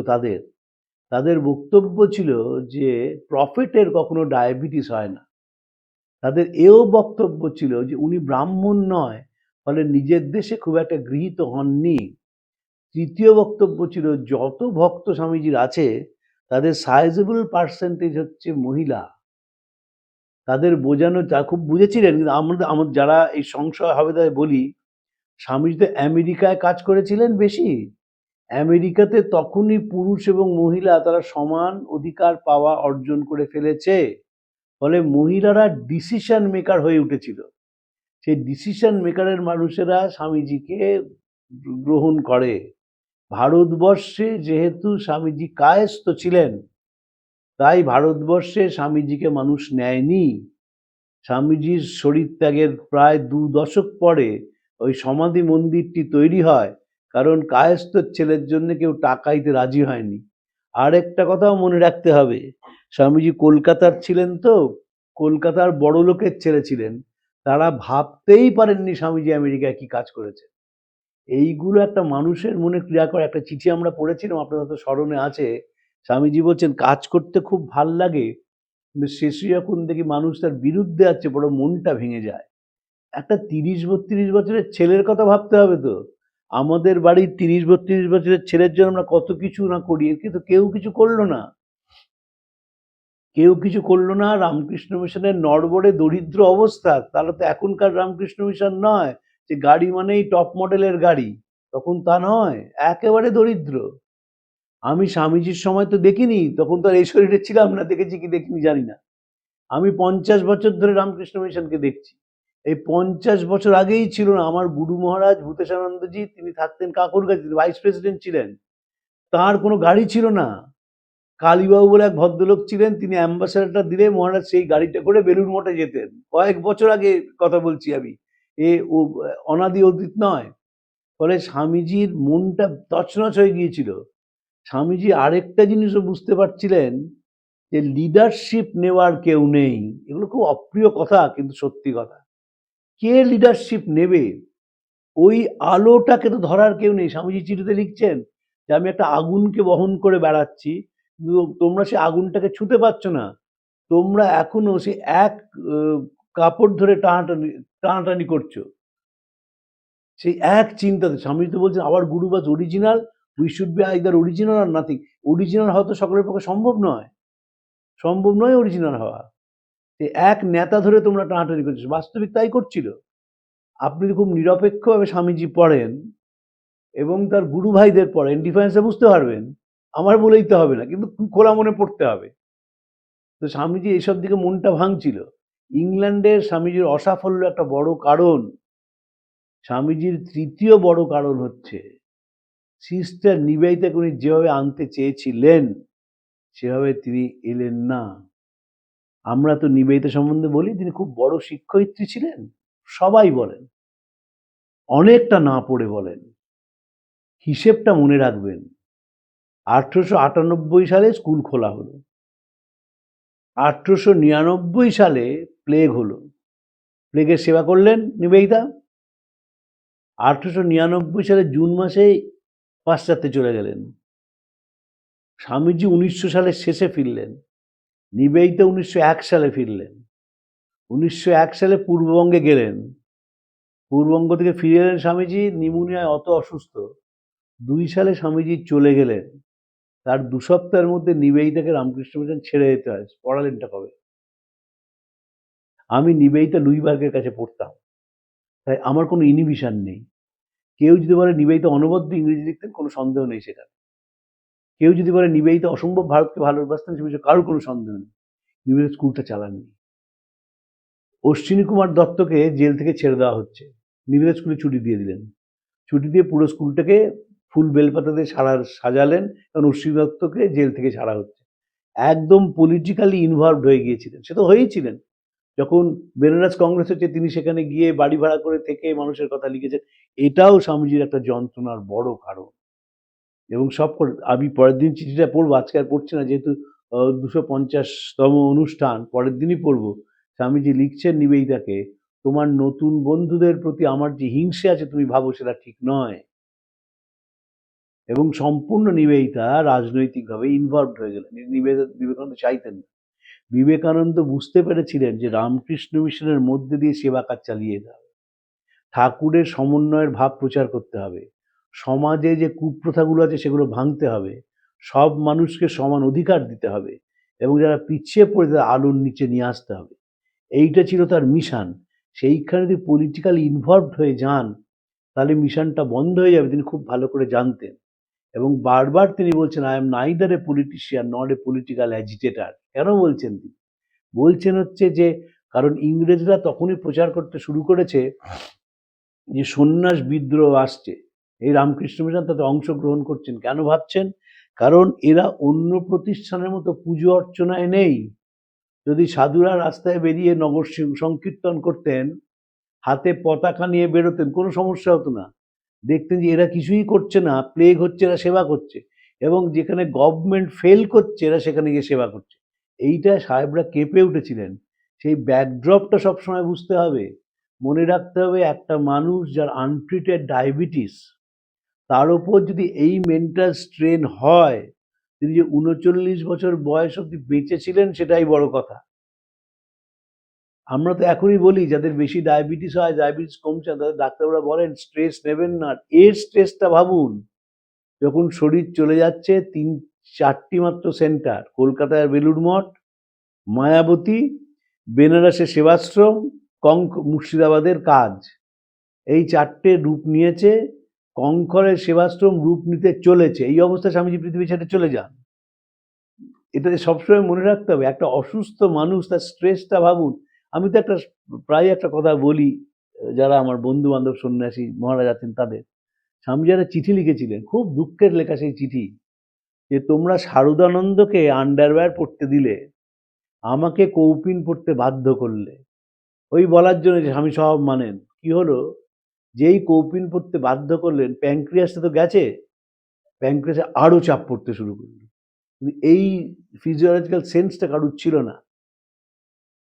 তাদের বক্তব্য ছিল যে প্রফেটের কখনো ডায়াবেটিস হয় না। তাদের এও বক্তব্য ছিল যে উনি ব্রাহ্মণ নয়, ফলে নিজের দেশে খুব একটা গৃহীত হননি। তৃতীয় বক্তব্য ছিল যত ভক্ত স্বামীজির আছে তাদের সাইজেবল পার্সেন্টেজ হচ্ছে মহিলা। তাদের বোঝানো যা খুব বুঝেছিলেন, কিন্তু আমরা যারা এই সংশয় হবে তাই বলি, স্বামীজি তো আমেরিকায় কাজ করেছিলেন বেশি। আমেরিকাতে তখনই পুরুষ এবং মহিলা তারা সমান অধিকার পাওয়া অর্জন করে ফেলেছে। ফলে মহিলারা ডিসিশন মেকার হয়ে উঠেছিল। সেই ডিসিশন মেকারের মানুষেরা স্বামীজিকে গ্রহণ করে। ভারতবর্ষে যেহেতু স্বামীজি কায়স্থ ছিলেন, তাই ভারতবর্ষে স্বামীজিকে মানুষ নেয়নি। স্বামীজির শরীর ত্যাগের প্রায় 2 দশক পরে ওই সমাধি মন্দিরটি তৈরি হয়, কারণ কায়স্থ ছেলের জন্য কেউ টাকা দিতে রাজি হয়নি। আর একটা কথাও মনে রাখতে হবে, স্বামীজি কলকাতার ছিলেন তো, কলকাতার বড় লোকের ছেলে ছিলেন, তারা ভাবতেই পারেননি স্বামীজি আমেরিকায় কি কাজ করেছে। এইগুলো একটা মানুষের মনে ক্রিয়া করে। একটা চিঠি আমরা পড়েছিলাম, আপনাদের তো স্মরণে আছে, স্বামীজি বলছেন কাজ করতে খুব ভাল লাগে, কিন্তু শেষে যখন দেখি মানুষ তার বিরুদ্ধে আছে বড় মনটা ভেঙে যায়। একটা 30-32 বছরের ছেলের কথা ভাবতে হবে তো। আমাদের বাড়ির 30-32 বছরের ছেলের জন্য আমরা কত কিছু না করি, কিন্তু কেউ কিছু করলো না। কেউ কিছু করলো না। রামকৃষ্ণ মিশনের নড়বড়ে দরিদ্র অবস্থা, তারা তো এখনকার রামকৃষ্ণ মিশন নয় যে গাড়ি মানেই টপ মডেলের গাড়ি, তখন তা নয়, একেবারে দরিদ্র। আমি স্বামীজির সময় তো দেখিনি, তখন তো আর এই শরীরে ছিলাম না, দেখেছি কি দেখিনি জানি না। আমি 50 বছর ধরে রামকৃষ্ণ মিশনকে দেখছি। এই 50 বছর আগেই ছিল না আমার গুরু মহারাজ ভূতেশানন্দজি, তিনি থাকতেন কাকুরগাছি, ভাইস প্রেসিডেন্ট ছিলেন। তার কোনো গাড়ি ছিল না। কালীবাবু বলে এক ভদ্রলোক ছিলেন, তিনি অ্যাম্বাসেডরটা দিলে মহারাজ সেই গাড়িটা করে বেলুড় মঠে যেতেন। কয়েক বছর আগে কথা বলছি আমি, ও অনাদি অতীত নয়। ফলে স্বামীজির মনটা তছনছ হয়ে গিয়েছিল। স্বামীজি আরেকটা জিনিসও বুঝতে পারছিলেন যে লিডারশিপ নেওয়ার কেউ নেই। এগুলো খুব অপ্রিয় কথা, কিন্তু সত্যি কথা। কে লিডারশিপ নেবে? ওই আলোটাকে তো ধরার কেউ নেই। স্বামীজি চিঠিতে লিখছেন যে আমি একটা আগুনকে বহন করে বেড়াচ্ছি, কিন্তু তোমরা সেই আগুনটাকে ছুঁতে পারছো না। তোমরা এখনো সেই এক কাপড় ধরে টানাটানি টানাটানি করছো। সেই এক চিন্তাতে স্বামীজি তো বলছেন our guru was original, we should be either original or nothing. Original হওয়া তো সকলের পক্ষে সম্ভব নয়। সম্ভব নয় অরিজিনাল হওয়া। সেই এক নেতা ধরে তোমরা টানাটানি করছো। বাস্তবিক তাই করছিল। আপনি খুব নিরপেক্ষভাবে স্বামীজি পড়েন এবং তার গুরু ভাইদের পড়েন, ডিফারেন্সটা বুঝতে পারবেন। আমার বলেই তো হবে না, কিন্তু খোলা মনে পড়তে হবে। তো স্বামীজি এইসব দিকে মনটা ভাঙছিল। ইংল্যান্ডের স্বামীজির অসাফল্য একটা বড় কারণ। স্বামীজির তৃতীয় বড় কারণ হচ্ছে সিস্টার নিবেদিতাকে উনি যেভাবে আনতে চেয়েছিলেন সেভাবে তিনি এলেন না। আমরা তো নিবেদিতা সম্বন্ধে বলি তিনি খুব বড় শিক্ষয়িত্রী ছিলেন, সবাই বলেন, অনেকটা না পড়ে বলেন। হিসেবটা মনে রাখবেন। 1898 সালে স্কুল খোলা হলো, 1899 সালে প্লেগ হলো। প্লেগের সেবা করলেন নিবেদিতা। 1899 সালে জুন মাসেই পাশ্চাত্যে চলে গেলেন। স্বামীজি 1900 সালের শেষে ফিরলেন, নিবেদিতা 1901 সালে ফিরলেন। 1901 সালে পূর্ববঙ্গে গেলেন। পূর্ববঙ্গ থেকে ফিরে এলেন স্বামীজি, নিউমোনিয়ায় অত অসুস্থ। 2 সালে স্বামীজি চলে গেলেন। তার 2 সপ্তাহের মধ্যে নিবেদিতাকে রামকৃষ্ণ মিশন ছেড়ে যেতে হয়। পড়ালেনটা কবে? আমি নিবেদিতা লুইবার্গের কাছে পড়তাম, তাই আমার কোনো ইনহিবিশন নেই। কেউ যদি বলে নিবেদিতা অনবদ্য ইংরেজি লিখতেন, কোনো সন্দেহ নেই সেখানে। কেউ যদি বলে নিবেদিতা অসম্ভব ভারতকে ভালোবাসতেন, সে বিষয়ে কারোর কোনো সন্দেহ নেই। নিবেদিতা স্কুলটা চালাননি। অশ্বিনী কুমার দত্তকে জেল থেকে ছেড়ে দেওয়া হচ্ছে, নিবেদিতা স্কুলে ছুটি দিয়ে দিলেন। ছুটি দিয়ে পুরো স্কুলটাকে ফুল বেলপাতা দিয়ে সাজালেন, কারণ অশ্বিনী দত্তকে জেল থেকে ছাড়া হচ্ছে। একদম পলিটিক্যালি ইনভলভড হয়ে গিয়েছিলেন। সে তো হয়েইছিলেন। যখন বেনারস কংগ্রেস হচ্ছে তিনি সেখানে গিয়ে বাড়ি ভাড়া করে থেকে মানুষের কথা লিখেছেন। এটাও স্বামীজির একটা যন্ত্রণার বড় কারণ। এবং আমি পরের দিন চিঠিটা পড়বো, আজকে আর পড়ছি না, যেহেতু 250তম অনুষ্ঠান, পরের দিনই পড়বো। স্বামীজি লিখছেন নিবেদিতাকে, তোমার নতুন বন্ধুদের প্রতি আমার যে হিংসে আছে তুমি ভাবো সেটা ঠিক নয়। এবং সম্পূর্ণ নিবেদিতা রাজনৈতিকভাবে ইনভলভড হয়ে গেলেন। বিবেকানন্দ চাইতেন না। বিবেকানন্দ বুঝতে পেরেছিলেন যে রামকৃষ্ণ মিশনের মধ্যে দিয়ে সেবা কাজ চালিয়ে যেতে হবে। ঠাকুরের সমন্বয়ের ভাব প্রচার করতে হবে, সমাজে যে কুপ্রথাগুলো আছে সেগুলো ভাঙতে হবে, সব মানুষকে সমান অধিকার দিতে হবে এবং যারা পিছিয়ে পড়ে তাদের আলোর নিচে নিয়ে আসতে হবে। এইটা ছিল তার মিশন। সেইখানে যদি পলিটিক্যাল ইনভলভড হয়ে যান তাহলে মিশনটা বন্ধ হয়ে যাবে, তিনি খুব ভালো করে জানতেন। এবং বারবার তিনি বলছেন, I am neither a politician not a political agitator. কেন বলছেন তিনি? বলছেন হচ্ছে যে কারণ ইংরেজরা তখনই প্রচার করতে শুরু করেছে যে সন্ন্যাস বিদ্রোহ আসছে, এই রামকৃষ্ণ মিশন তাতে অংশগ্রহণ করছেন। কেন ভাবছেন? কারণ এরা অন্য প্রতিষ্ঠানের মতো পুজো অর্চনায় নেই। যদি সাধুরা রাস্তায় বেরিয়ে নগর সংকীর্তন করতেন, হাতে পতাকা নিয়ে বেরোতেন, কোনো সমস্যা হতো না। দেখতেন যে এরা কিছুই করছে না, প্লেগ হচ্ছে এরা সেবা করছে, এবং যেখানে গভর্নমেন্ট ফেল করছে এরা সেখানে গিয়ে সেবা করছে। এইটা সাহেবরা কেঁপে উঠেছিলেন। সেই ব্যাকড্রপটা সবসময় বুঝতে হবে। মনে রাখতে হবে একটা মানুষ যার আনট্রিটেড ডায়াবেটিস, তার উপর যদি এই মেন্টাল স্ট্রেন হয়, তিনি যে ৩৯ বছর বয়স অব্দি বেঁচে ছিলেন সেটাই বড় কথা। আমরা তো এখনই বলি যাদের বেশি ডায়াবেটিস হয়, ডায়াবেটিস কমছে না, তাদের ডাক্তাররা বলেন স্ট্রেস নেবেন না। এর স্ট্রেসটা ভাবুন, যখন শরীর চলে যাচ্ছে, ৩-৪টি মাত্র সেন্টার, কলকাতায় বেলুড় মঠ, মায়াবতী, বেনারসের সেবাশ্রম, মুর্শিদাবাদের কাজ, এই 4টে রূপ নিয়েছে। কঙ্করের সেবাশ্রম রূপ নিতে চলেছে। এই অবস্থায় স্বামীজি পৃথিবী ছেড়ে চলে যান। এটা সবসময় মনে রাখতে হবে। একটা অসুস্থ মানুষ, তার স্ট্রেসটা ভাবুন। আমি তো প্রায় একটা কথা বলি, যারা আমার বন্ধু বান্ধব সন্ন্যাসী মহারাজ আছেন তাদের। স্বামীজি একটা চিঠি লিখেছিলেন, খুব দুঃখের লেখা সেই চিঠি, যে তোমরা শারদানন্দকে আন্ডারওয়্যার পরতে দিলে, আমাকে কৌপিন পরতে বাধ্য করলে। ওই বলার জন্য যে স্বামী সব মানেন। কি হলো, যেই কৌপিন পরতে বাধ্য করলেন, প্যাঙ্ক্রিয়াসটা তো গেছে, প্যাঙ্ক্রিয়াসে আরো চাপ পড়তে শুরু করলো। কিন্তু এই ফিজিওলজিক্যাল সেন্সটা কারুর ছিল না।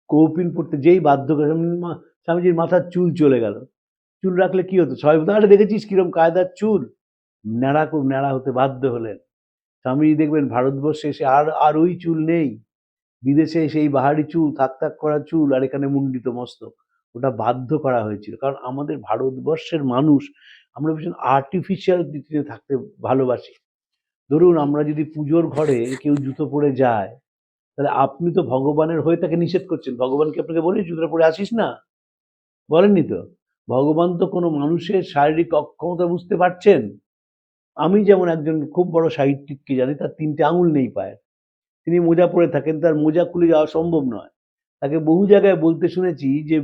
কৌপিন পড়তে যেই বাধ্য করে, স্বামীজির মাথার চুল চলে গেল। চুল রাখলে কি হতো? সবাই বলতো, আরে দেখেছিস কিরম কায়দার চুল। ন্যাড়া খুব ন্যাড়া হতে বাধ্য হলেন। স্বামীজি দেখবেন ভারতবর্ষে এসে আর ওই চুল নেই। বিদেশে সেই বাহারি চুল, থাক থাক করা চুল, আর এখানে মুন্ডিত মস্তক। ওটা বাধ্য করা হয়েছিল। কারণ আমাদের ভারতবর্ষের মানুষ, আমরা ভীষণ আর্টিফিশিয়াল পৃথিবীতে থাকতে ভালোবাসি। ধরুন, আমরা যদি পুজোর ঘরে কেউ জুতো পরে যায়, তাহলে আপনি তো ভগবানের হয়ে তাকে নিষেধ করছেন। ভগবান কি আপনাকে বলে জুতো পরে আসিস না? বলেননি তো। ভগবান তো কোনো মানুষের শারীরিক অক্ষমতা বুঝতে পারছেন। আমি যেমন একজন খুব বড় সাহিত্যিককে জানি, তার 3টে আঙুল নেই পায়ের, তিনি মোজা পরে থাকেন, তার মোজা খুলে যাওয়া সম্ভব নয়। তাকে বহু জায়গায় বলতে শুনেছি যে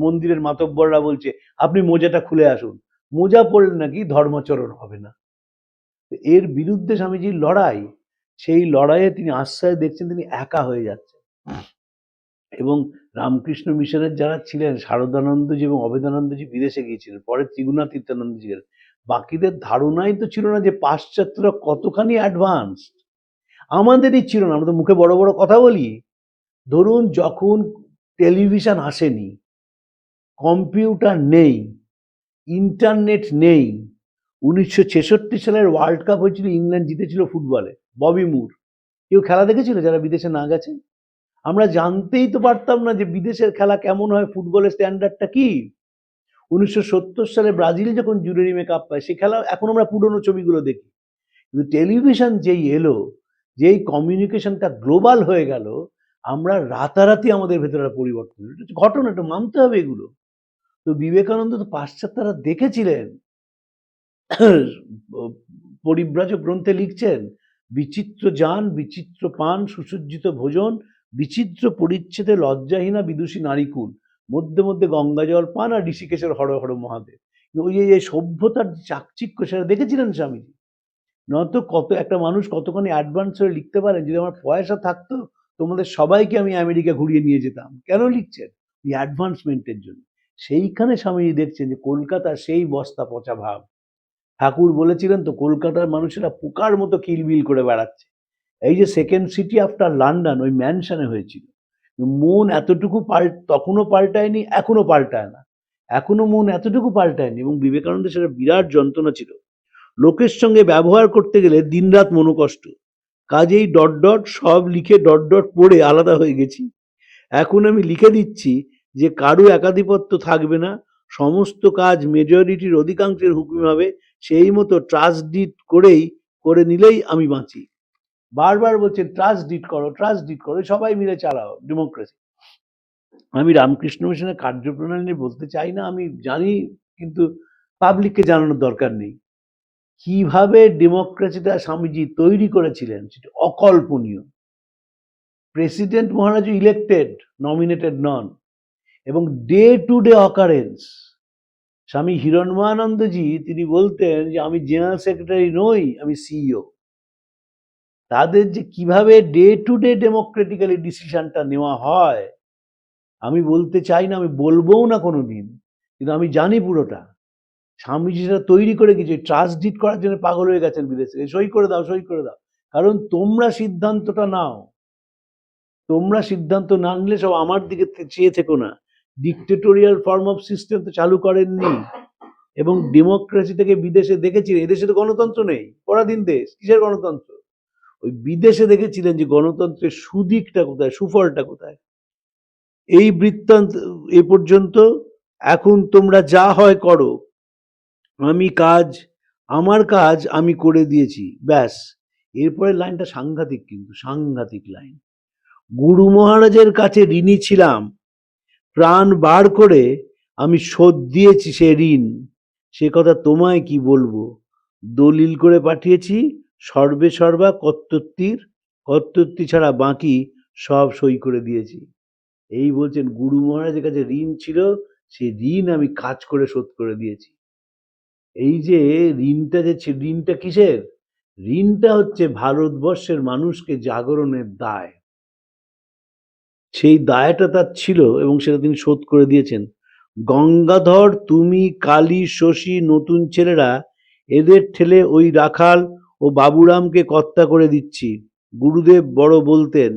মন্দিরের মাতব্বররা বলছে আপনি মোজাটা খুলে আসুন, মোজা পরলে নাকি ধর্মাচরণ হবে না। এর বিরুদ্ধে স্বামীজির লড়াই, সেই লড়াইয়ে তিনি আশ্রয় দেখছেন তিনি একা হয়ে যাচ্ছেন। এবং রামকৃষ্ণ মিশনের যারা ছিলেন, শারদানন্দজি এবং অভেদানন্দজি বিদেশে গিয়েছিলেন, পরে ত্রিগুণা তীর্থানন্দজি গেলেন। বাকিদের ধারণাই তো ছিল না যে পাশ্চাত্যরা কতখানি অ্যাডভান্স। আমাদেরই ছিল না। আমরা তো মুখে বড় বড় কথা বলি। ধরুন, যখন টেলিভিশন আসেনি, কম্পিউটার নেই, ইন্টারনেট নেই, 1966 সালের ওয়ার্ল্ড কাপ হয়েছিল, ইংল্যান্ড জিতেছিল ফুটবলে, ববি মুর। কেউ খেলা দেখেছিল যারা বিদেশে না গেছে? আমরা জানতেই তো পারতাম না যে বিদেশের খেলা কেমন হয়, ফুটবলের স্ট্যান্ডার্ডটা কি। 1970 সালে ব্রাজিল যখন জুরিরিমে কাপ পায়, সে খেলা এখন আমরা পুরনো ছবিগুলো দেখি। কিন্তু টেলিভিশন যেই এলো, যেই কমিউনিকেশনটা গ্লোবাল হয়ে গেল, আমরা রাতারাতি আমাদের ভেতরে পরিবর্তন হলো। এটা ঘটনা, এটা মানতে হবে এগুলো। তো বিবেকানন্দ তো পাশ্চাত্যরা দেখেছিলেন। পরিব্রাজক গ্রন্থে লিখছেন, বিচিত্র যান, বিচিত্র পান, সুসজ্জিত ভোজন, বিচিত্র পরিচ্ছেদে লজ্জাহীনা বিদুষী নারীকুল, মধ্যে মধ্যে গঙ্গা জল পান, আর ঋষিকেশের হর হর মহাদেব। ওই যে সভ্যতার চাকচিক্য, সেটা দেখেছিলেন স্বামীজি। নয়তো কত একটা মানুষ কতখানি অ্যাডভান্স হয়ে লিখতে পারেন, যদি আমার পয়সা থাকতো তোমাদের সবাইকে আমি আমেরিকা ঘুরিয়ে নিয়ে যেতাম। কেন লিখছেন? এই অ্যাডভান্সমেন্টের জন্য। সেইখানে স্বামীজি দেখছেন যে কলকাতা সেই বস্তা পচা ভাব। ঠাকুর বলেছিলেন তো, কলকাতার মানুষেরা পোকার মতো কিলবিল করে বেড়াচ্ছে। এই যে সেকেন্ড সিটি আফটার লন্ডন, ওই ম্যানশনে হয়েছিল। মন এতটুকু তখনও পাল্টায়নি, এখনো পাল্টায় না। এখনো মন এতটুকু পাল্টায়নি। এবং বিবেকানন্দের সেটা বিরাট যন্ত্রণা ছিল। লোকের সঙ্গে ব্যবহার করতে গেলে দিনরাত মনোকষ্ট, কাজেই ডট ডট সব লিখে ডট ডট পড়ে আলাদা হয়ে গেছি। এখন আমি লিখে দিচ্ছি যে কারো একাধিপত্য থাকবে না, সমস্ত কাজ মেজরিটির অধিকাংশের হুকুমে হবে, সেই মতো ট্রাস্ট ডিড করে নিলেই আমি বাঁচি। বারবার বলছেন ট্রাস্ট ডিড করো, সবাই মিলে চালাও ডেমোক্রেসি। আমি রামকৃষ্ণ মিশনের কার্যপ্রণালী নিয়ে বলতে চাই না, আমি জানি, কিন্তু পাবলিককে জানানোর দরকার নেই। কিভাবে ডেমোক্রেসিটা স্বামীজি তৈরি করেছিলেন সেটা অকল্পনীয়। প্রেসিডেন্ট মহারাজ ইলেক্টেড, নমিনেটেড নন, এবং ডে টু ডে অকারেন্স। স্বামী হিরণ্ময়ানন্দজি তিনি বলতেন যে আমি জেনারেল সেক্রেটারি নই, আমি সিইও। তাদের যে কিভাবে ডে টু ডে ডেমোক্রেটিক্যালি ডিসিশনটা নেওয়া হয় আমি বলতে চাই না, আমি বলবোও না কোনোদিন, কিন্তু আমি জানি পুরোটা। স্বামীজি সেটা তৈরি করে গেছে, ট্রাস্ট ডিড করার জন্য পাগল হয়ে গেছেন বিদেশে, সই করে দাও। কারণ তোমরা সিদ্ধান্তটা নাও, তোমরা সিদ্ধান্ত না নিলে সব আমার দিকে চেয়ে থেকো না। ডিক্টেটোরিয়াল ফর্ম অফ সিস্টেম তো চালু করেননি, এবং ডেমোক্রেসিটাকে বিদেশে দেখেছিলেন। এদেশে তো গণতন্ত্র নেই, পরাধীন দেশ, কিসের গণতন্ত্র? ওই বিদেশে দেখেছিলেন যে গণতন্ত্রের সুদিকটা কোথায়, সুফলটা কোথায়। এই বৃত্তান্ত এ পর্যন্ত। এখন তোমরা যা হয় করো, আমার কাজ আমি করে দিয়েছি, ব্যাস। এরপরে লাইনটা সাংঘাতিক, কিন্তু সাংঘাতিক লাইন। গুরু মহারাজের কাছে ঋণী ছিলাম, প্রাণ বার করে আমি শোধ দিয়েছি সে ঋণ, সে কথা তোমায় কি বলবো। দলিল করে পাঠিয়েছি সর্বা কর্তৃত্ব ছাড়া বাকি সব সই করে দিয়েছি। এই বলছেন গুরু মহারাজের কাছে ঋণ ছিল, সে ঋণ আমি কাজ করে শোধ করে দিয়েছি। এই যে ঋণটা কিসের? ঋণটা হচ্ছে ভারতবর্ষের মানুষকে জাগরণের দায়। সেই দায়টা তার ছিল এবং সেটা তিনি শোধ করে দিয়েছেন। গঙ্গাধর, তুমি, কালী, শশী, নতুন ছেলেরা, এদের ঠেলে ওই রাখাল ও বাবুরামকে কর্তা করে দিচ্ছি। গুরুদেব বড় বলতেন,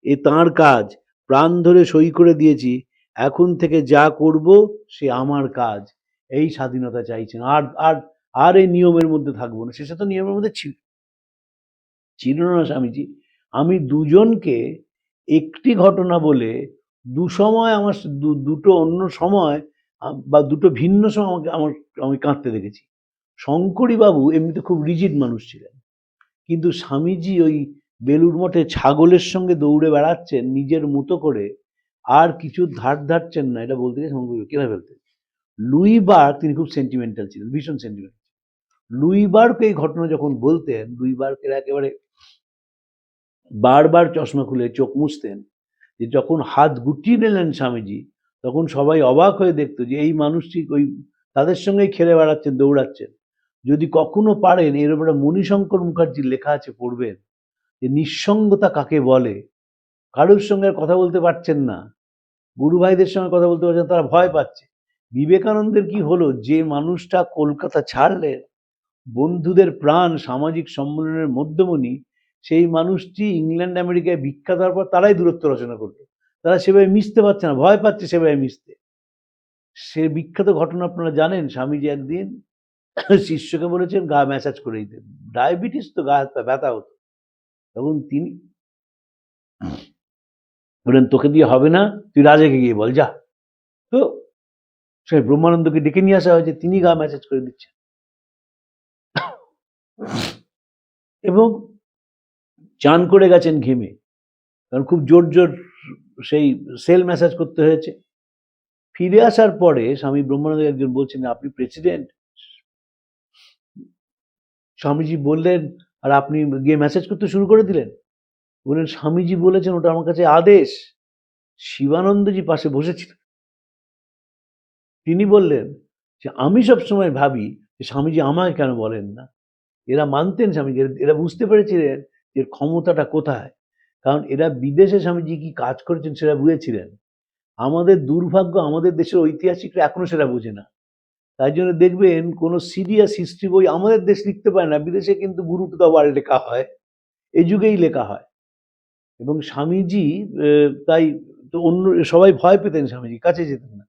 এ তাঁর কাজ, প্রাণ ধরে সই করে দিয়েছি, এখন থেকে যা করব সে আমার কাজ। এই স্বাধীনতা চাইছেন। আর এই নিয়মের মধ্যে থাকবো না। শেষে তো নিয়মের মধ্যে ছিল না স্বামীজি। আমি দুজনকে একটি ঘটনা বলে দুসময় আমার দুটো অন্য সময় বা দুটো ভিন্ন সময় আমি কাঁদতে দেখেছি। শঙ্করী বাবু এমনিতে খুব রিজিড মানুষ ছিলেন, কিন্তু স্বামীজি ওই বেলুড় মঠে ছাগলের সঙ্গে দৌড়ে বেড়াচ্ছেন নিজের মতো করে, আর কিছু ধারছেন না, এটা বলতে গিয়ে শঙ্করী কেনা ফেলতেন। লুই বার্গ, তিনি খুব সেন্টিমেন্টাল ছিলেন, ভীষণ সেন্টিমেন্টাল। লুই বার্গ এই ঘটনা যখন বলতেন, লুই বার্গের একেবারে বারবার চশমা খুলে চোখ মুছতেন, যে যখন হাত গুটিয়ে নিলেন স্বামীজি, তখন সবাই অবাক হয়ে দেখতো যে এই মানুষটি ওই তাদের সঙ্গেই খেলে বেড়াচ্ছেন, দৌড়াচ্ছেন। যদি কখনো পারেন এর উপরে মণিশঙ্কর মুখার্জির লেখা আছে, পড়বেন, যে নিঃসঙ্গতা কাকে বলে। কারোর সঙ্গে কথা বলতে পারছেন না, গুরু ভাইদের সঙ্গে কথা বলতে পারছেন, তারা ভয় পাচ্ছে। বিবেকানন্দের কি হলো? যে মানুষটা কলকাতা ছাড়লেন, বন্ধুদের প্রাণ, সামাজিক সম্মেলনের মধ্যমণি, সেই মানুষটি ইংল্যান্ড আমেরিকায় বিখ্যাত হওয়ার পর তারাই দূরত্ব রচনা করলো। তারা সেভাবে মিশতে পারছে না, ভয় পাচ্ছে সেভাবে মিশতে। সে বিখ্যাত ঘটনা আপনারা জানেন, স্বামীজি একদিন শিষ্যকে বলেছেন গা ম্যাসাজ করে দিতে। ডায়াবেটিস তো, গা হাত পা ব্যথা হতো। তখন তিনি বলেন, তোকে দিয়ে হবে না, তুই রাজাকে গিয়ে বল, যা। তো সে ব্রহ্মানন্দকে ডেকে নিয়ে আসা হয়েছে, তিনি গা ম্যাসাজ করে দিচ্ছেন। এবং চান করে গেছেন ঘেমে, কারণ খুব জোর সেই সেল ম্যাসাজ করতে হয়েছে। ফিরে আসার পরে স্বামী ব্রহ্মানন্দ একজন বলছেন, আপনি প্রেসিডেন্ট? স্বামীজি বললেন, আর আপনি গিয়ে ম্যাসেজ করতে শুরু করে দিলেন? বললেন, স্বামীজি বলেছেন ওটা আমার কাছে আদেশ। শিবানন্দজি পাশে বসেছিলেন, তিনি বললেন যে আমি সবসময় ভাবি যে স্বামীজি আমাকে কেন বলেন না। এরা মানতেন স্বামীজি, এরা বুঝতে পেরেছিলেন এর ক্ষমতাটা কোথায়, কারণ এরা বিদেশে স্বামীজি কি কাজ করেছেন সেটা বুঝেছিলেন। আমাদের দুর্ভাগ্য, আমাদের দেশের ঐতিহাসিকরা এখনো সেটা বোঝে না। তাই জন্য দেখবেন কোনো সিরিয়াস হিস্ট্রি বই আমাদের দেশ লিখতে পারে না, বিদেশে কিন্তু গুরু টু দ্য ওয়ার্ল্ড লেখা হয়, এই যুগেই লেখা হয়। এবং স্বামীজি তাই তো অন্য সবাই ভয় পেতেন, স্বামীজি কাছে যেতেন না।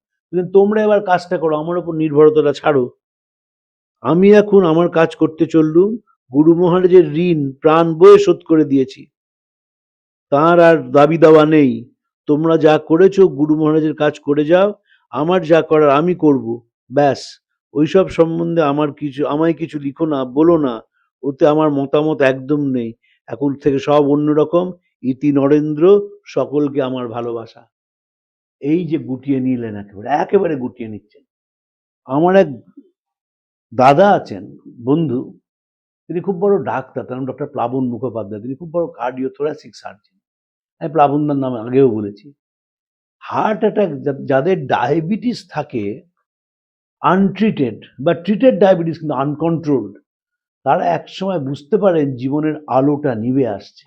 তোমরা এবার কাজটা করো, আমার ওপর নির্ভরতাটা ছাড়ো, আমি এখন আমার কাজ করতে চললুম। গুরু মহারাজের ঋণ প্রাণ বয়ে শোধ করে দিয়েছি, তার আর দাবি দাওয়া নেই। তোমরা যা করেছো গুরু মহারাজের কাজ করে যাও, আমার যা করার আমি করব। ব্যাস ওইসব সম্বন্ধে আমায় কিছু লিখো না, বলো না, ওতে আমার মতামত একদম নেই। এখন থেকে সব অন্যরকম। ইতি নরেন্দ্র, সকলকে আমার ভালোবাসা। এই যে গুটিয়ে নিলেন, একেবারে গুটিয়ে নিচ্ছেন। আমার এক দাদা আছেন, বন্ধু, তিনি খুব বড় ডাক্তার, তার নাম ডক্টর প্লাবন মুখোপাধ্যায়। তিনি খুব বড় কার্ডিওথোরাসিক সার্জন। আমি প্লাবনদার নাম আগেও বলেছি। হার্ট অ্যাটাক, যাদের ডায়াবেটিস থাকে আনট্রিটেড বা ট্রিটেড ডায়াবেটিস কিন্তু আনকন্ট্রোলড, তারা একসময় বুঝতে পারেন জীবনের আলোটা নিভে আসছে।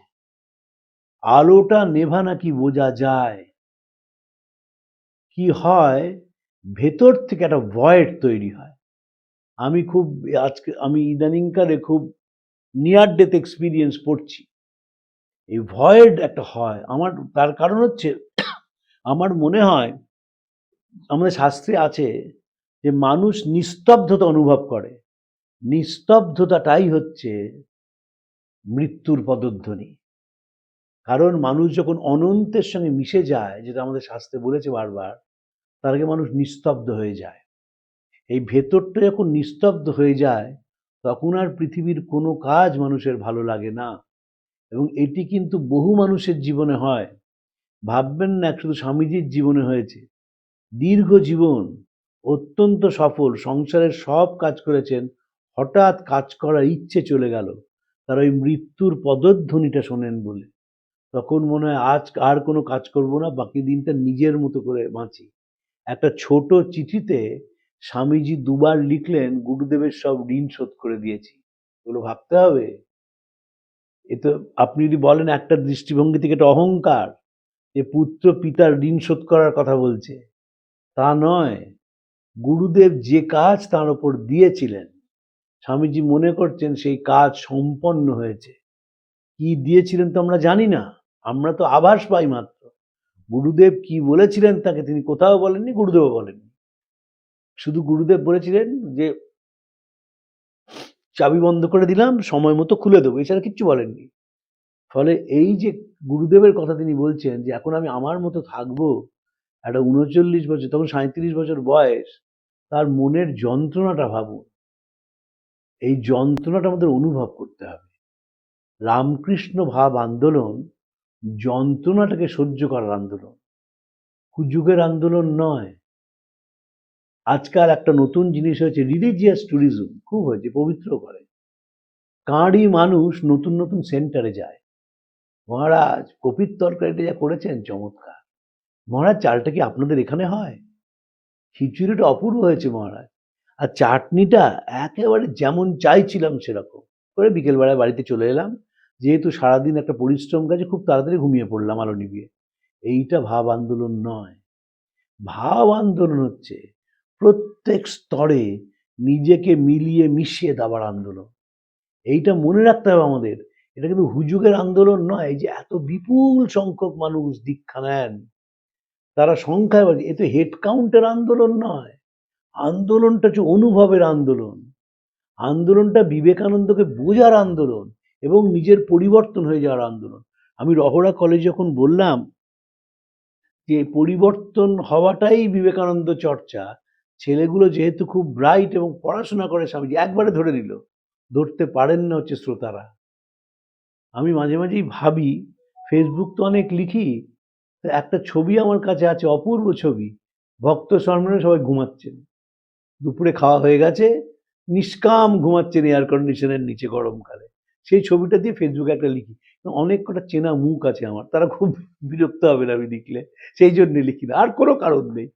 আলোটা নেভা নাকি বোঝা যায়। কি হয়, ভেতর থেকে একটা ভয়েড তৈরি হয়। আমি ইদানিংকালে খুব নিয়ার ডেথ এক্সপিরিয়েন্স পড়ছি। এই ভয়েড একটা হয় আমার, তার কারণ হচ্ছে আমার মনে হয় আমাদের শাস্ত্রে আছে যে মানুষ নিস্তব্ধতা অনুভব করে। নিস্তব্ধতাটাই হচ্ছে মৃত্যুর পদধ্বনি। কারণ মানুষ যখন অনন্তের সঙ্গে মিশে যায়, যেটা আমাদের শাস্ত্রে বলেছে বারবার, তার আগে মানুষ নিস্তব্ধ হয়ে যায়। এই ভেতরটা যখন নিস্তব্ধ হয়ে যায়, তখন আর পৃথিবীর কোনো কাজ মানুষের ভালো লাগে না। এবং এটি কিন্তু বহু মানুষের জীবনে হয়। ভাববেন না শুধু স্বামীজির জীবনে হয়েছে। দীর্ঘ জীবন, অত্যন্ত সফল, সংসারের সব কাজ করেছেন, হঠাৎ কাজ করার ইচ্ছে চলে গেল। তার ওই মৃত্যুর পদধ্বনিটা শোনেন বলে তখন মনে হয় আজ আর কোনো কাজ করব না, বাকি দিনটা নিজের মতো করে বাঁচি। একটা ছোট চিঠিতে স্বামীজি দুবার লিখলেন, গুরুদেবের সব ঋণ শোধ করে দিয়েছি। এগুলো ভাবতে হবে। এ তো আপনি যদি বলেন একটা দৃষ্টিভঙ্গি থেকে এটা অহংকার, যে পুত্র পিতার ঋণ শোধ করার কথা বলছে, তা নয়। গুরুদেব যে কাজ তার উপর দিয়েছিলেন, স্বামীজি মনে করছেন সেই কাজ সম্পন্ন হয়েছে। কি দিয়েছিলেন তো আমরা জানি না, আমরা তো আভাস পাই মাত্র। গুরুদেব কি বলেছিলেন তাকে তিনি কোথাও বলেননি, গুরুদেবও বলেননি। শুধু গুরুদেব বলেছিলেন যে চাবি বন্ধ করে দিলাম, সময় মতো খুলে দেবো, এছাড়া কিচ্ছু বলেননি। ফলে এই যে গুরুদেবের কথা তিনি বলছেন যে এখন আমি আমার মতো থাকবো, একটা ৩৯ বছর, তখন ৩৭ বছর বয়স, তার মনের যন্ত্রণাটা ভাবুন। এই যন্ত্রণাটা আমাদের অনুভব করতে হবে। রামকৃষ্ণ ভাব আন্দোলন যন্ত্রণাটাকে সহ্য করার আন্দোলন, হুজুগের আন্দোলন নয়। আজকাল একটা নতুন জিনিস হয়েছে, রিলিজিয়াস ট্যুরিজম খুব হয়েছে, পবিত্র করে। কাঁড়ি মানুষ নতুন নতুন সেন্টারে যায়। মহারাজ কপির তরকারিটা যা করেছেন চমৎকার। মহারাজ চালটা কি আপনাদের এখানে হয়? খিচুড়িটা অপূর্ব হয়েছে মহারাজ। আর চাটনিটা একেবারে যেমন চাইছিলাম সেরকম। করে বিকেলবেলায় বাড়িতে চলে এলাম। যেহেতু সারাদিন একটা পরিশ্রম কাজে খুব তাড়াতাড়ি ঘুমিয়ে পড়লাম আলো নিভিয়ে। এইটা ভাব আন্দোলন নয়। ভাব আন্দোলন হচ্ছে প্রত্যেক স্তরে নিজেকে মিলিয়ে মিশিয়ে দেওয়ার আন্দোলন। এইটা মনে রাখতে হবে আমাদের। এটা কিন্তু হুজুগের আন্দোলন নয়। এই যে এত বিপুল সংখ্যক মানুষ দীক্ষা নেন, তারা সংখ্যায় বাজি, এ তো হেড কাউন্টের আন্দোলন নয়। আন্দোলনটা হচ্ছে অনুভবের আন্দোলন। আন্দোলনটা বিবেকানন্দকে বোঝার আন্দোলন এবং নিজের পরিবর্তন হয়ে যাওয়ার আন্দোলন। আমি রহরা কলেজে যখন বললাম যে পরিবর্তন হওয়াটাই বিবেকানন্দ চর্চা, ছেলেগুলো যেহেতু খুব ব্রাইট এবং পড়াশোনা করে, স্বামীজি একবারে ধরে দিল। ধরতে পারেন না হচ্ছে শ্রোতারা। আমি মাঝে মাঝেই ভাবি, ফেসবুক তো অনেক লিখি, তো একটা ছবি আমার কাছে আছে, অপূর্ব ছবি। ভক্ত সম্মেলনে সবাই ঘুমাচ্ছেন, দুপুরে খাওয়া হয়ে গেছে, নিষ্কাম ঘুমাচ্ছেন এয়ার কন্ডিশনের নিচে গরমকালে। সেই ছবিটা দিয়ে ফেসবুকে একটা লিখি। অনেক কটা চেনা মুখ আছে আমার, তারা খুব বিরক্ত হবে না আমি লিখলে, সেই জন্য লিখি না, আর কোনো কারণ নেই।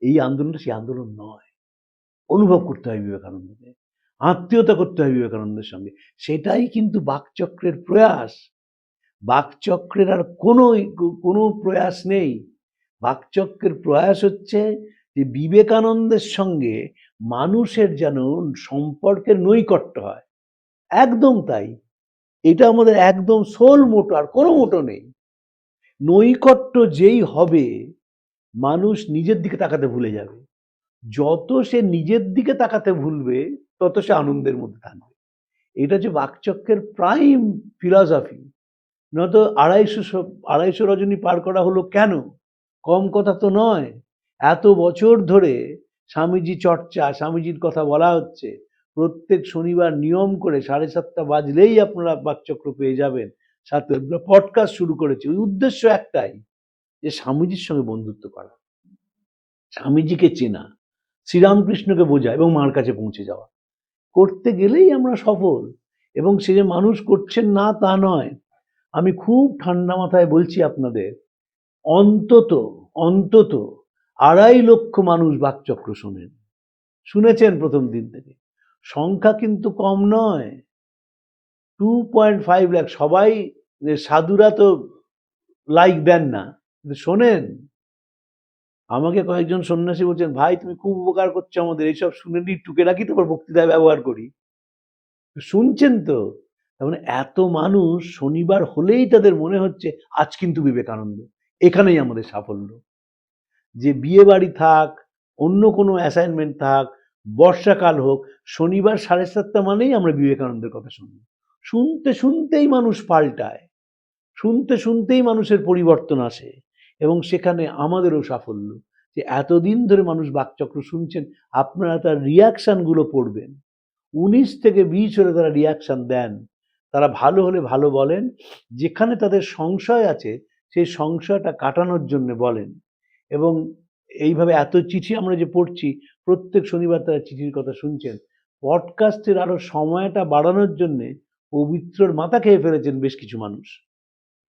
এই আন্দোলনটা সেই আন্দোলন নয়। অনুভব করতে হয় বিবেকানন্দকে, আত্মীয়তা করতে হয় বিবেকানন্দের সঙ্গে। সেটাই কিন্তু বাকচক্রের প্রয়াস। বাকচক্রের আর কোনো প্রয়াস নেই। বাকচক্রের প্রয়াস হচ্ছে যে বিবেকানন্দের সঙ্গে মানুষের যেন সম্পর্কের নৈকট্য হয়। একদম তাই। এটা আমাদের একদম সোল মোটো, আর কোনো মোটো নেই। নৈকট্য যেই হবে, মানুষ নিজের দিকে তাকাতে ভুলে যাবে। যত সে নিজের দিকে তাকাতে ভুলবে, তত সে আনন্দের মধ্যে থাকবে। এটা হচ্ছে বাকচক্রের প্রাইম ফিলসফি। নয়তো ২৫০ রজনী পার করা হলো কেন? কম কথা তো নয়। এত বছর ধরে স্বামীজি চর্চা, স্বামীজির কথা বলা হচ্ছে। প্রত্যেক শনিবার নিয়ম করে 7:30 বাজলেই আপনারা বাকচক্র পেয়ে যাবেন। সাথে আমরা পডকাস্ট শুরু করেছি। ওই উদ্দেশ্য একটাই, যে স্বামীজির সঙ্গে বন্ধুত্ব করা, স্বামীজিকে চেনা, শ্রীরামকৃষ্ণকে বোঝা এবং মার কাছে পৌঁছে যাওয়া। করতে গেলেই আমরা সফল। এবং সে যে মানুষ করছেন না তা নয়। আমি খুব ঠান্ডা মাথায় বলছি আপনাদের, অন্তত অন্তত 2.5 লক্ষ মানুষ বাকচক্র শোনেন, শুনেছেন প্রথম দিন থেকে। সংখ্যা কিন্তু কম নয়। 2.5 লাখ। সবাই সাধুরা তো লাইক দেন না, কিন্তু শোনেন। আমাকে কয়েকজন সন্ন্যাসী বলছেন, ভাই তুমি খুব উপকার করছো আমাদের, এইসব শুনে নিই, টুকে রাখি, তারপর বক্তৃতায় ব্যবহার করি। শুনছেন তো? তার মানে এত মানুষ শনিবার হলেই তাদের মনে হচ্ছে আজ কিন্তু বিবেকানন্দ, এখানেই আমাদের সাফল্য। যে বিয়ে বাড়ি থাক, অন্য কোনো অ্যাসাইনমেন্ট থাক, বর্ষাকাল হোক, শনিবার 7:30 মানেই আমরা বিবেকানন্দের কথা শুনি। শুনতে শুনতেই মানুষ পাল্টায়, শুনতে শুনতেই মানুষের পরিবর্তন আসে। এবং সেখানে আমাদেরও সাফল্য, যে এতদিন ধরে মানুষ বাকচক্র শুনছেন। আপনারা তার রিয়াকশানগুলো পড়বেন। 19 থেকে 20 হলে তারা রিয়াকশান দেন। তারা ভালো হলে ভালো বলেন, যেখানে তাদের সংশয় আছে সেই সংশয়টা কাটানোর জন্য বলেন। এবং এইভাবে এত চিঠি আমরা যে পড়ছি, প্রত্যেক শনিবার তারা চিঠির কথা শুনছেন। পডকাস্টের আরো সময়টা বাড়ানোর জন্যে পবিত্রর মাথা খেয়ে ফেলেছেন বেশ কিছু মানুষ।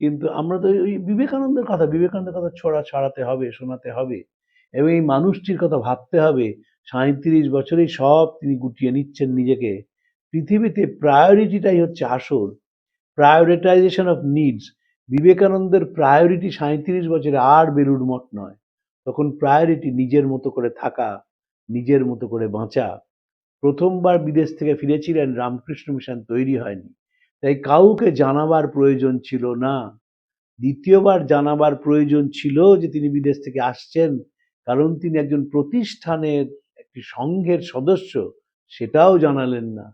কিন্তু আমরা তো ওই বিবেকানন্দের কথা ছড়াতে হবে, শোনাতে হবে। এবং এই মানুষটির কথা ভাবতে হবে, 37 বছরেই সব তিনি গুটিয়ে নিচ্ছেন নিজেকে। পৃথিবীতে প্রায়োরিটিটাই হচ্ছে আসল, প্রায়োরিটাইজেশন অফ নিডস। বিবেকানন্দের প্রায়োরিটি 37 বছরে আর বেলুড় মঠ নয়। তখন প্রায়োরিটি নিজের মতো করে থাকা, নিজের মতো করে বাঁচা। প্রথমবার বিদেশ থেকে ফিরেছিলেন, রামকৃষ্ণ মিশন তৈরি হয়নি, তাই কাউকে জানাবার প্রয়োজন ছিল না। দ্বিতীয়বার জানাবার প্রয়োজন ছিল যে তিনি বিদেশ থেকে আসছেন, কারণ তিনি একজন প্রতিষ্ঠানের, একটি সংঘের সদস্য। সেটাও জানালেন না,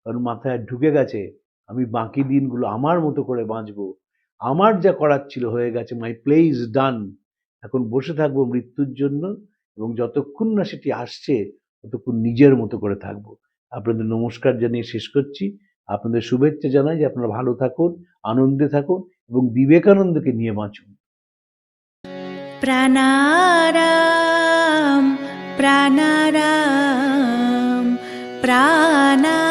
কারণ মাথায় ঢুকে গেছে আমি বাকি দিনগুলো আমার মতো করে বাঁচবো, আমার যা করার ছিল হয়ে গেছে, মাই প্লে ইজ ডান। এখন বসে থাকবো মৃত্যুর জন্য, এবং যতক্ষণ না সেটি আসছে ততক্ষণ নিজের মতো করে থাকবো। আপনাদের নমস্কার জানিয়ে শেষ করছি। আপনাদের শুভেচ্ছা জানাই যে আপনারা ভালো থাকুন, আনন্দে থাকুন এবং বিবেকানন্দকে নিয়ে বাঁচুন। प्राणाराम प्राणाराम प्राणाराम।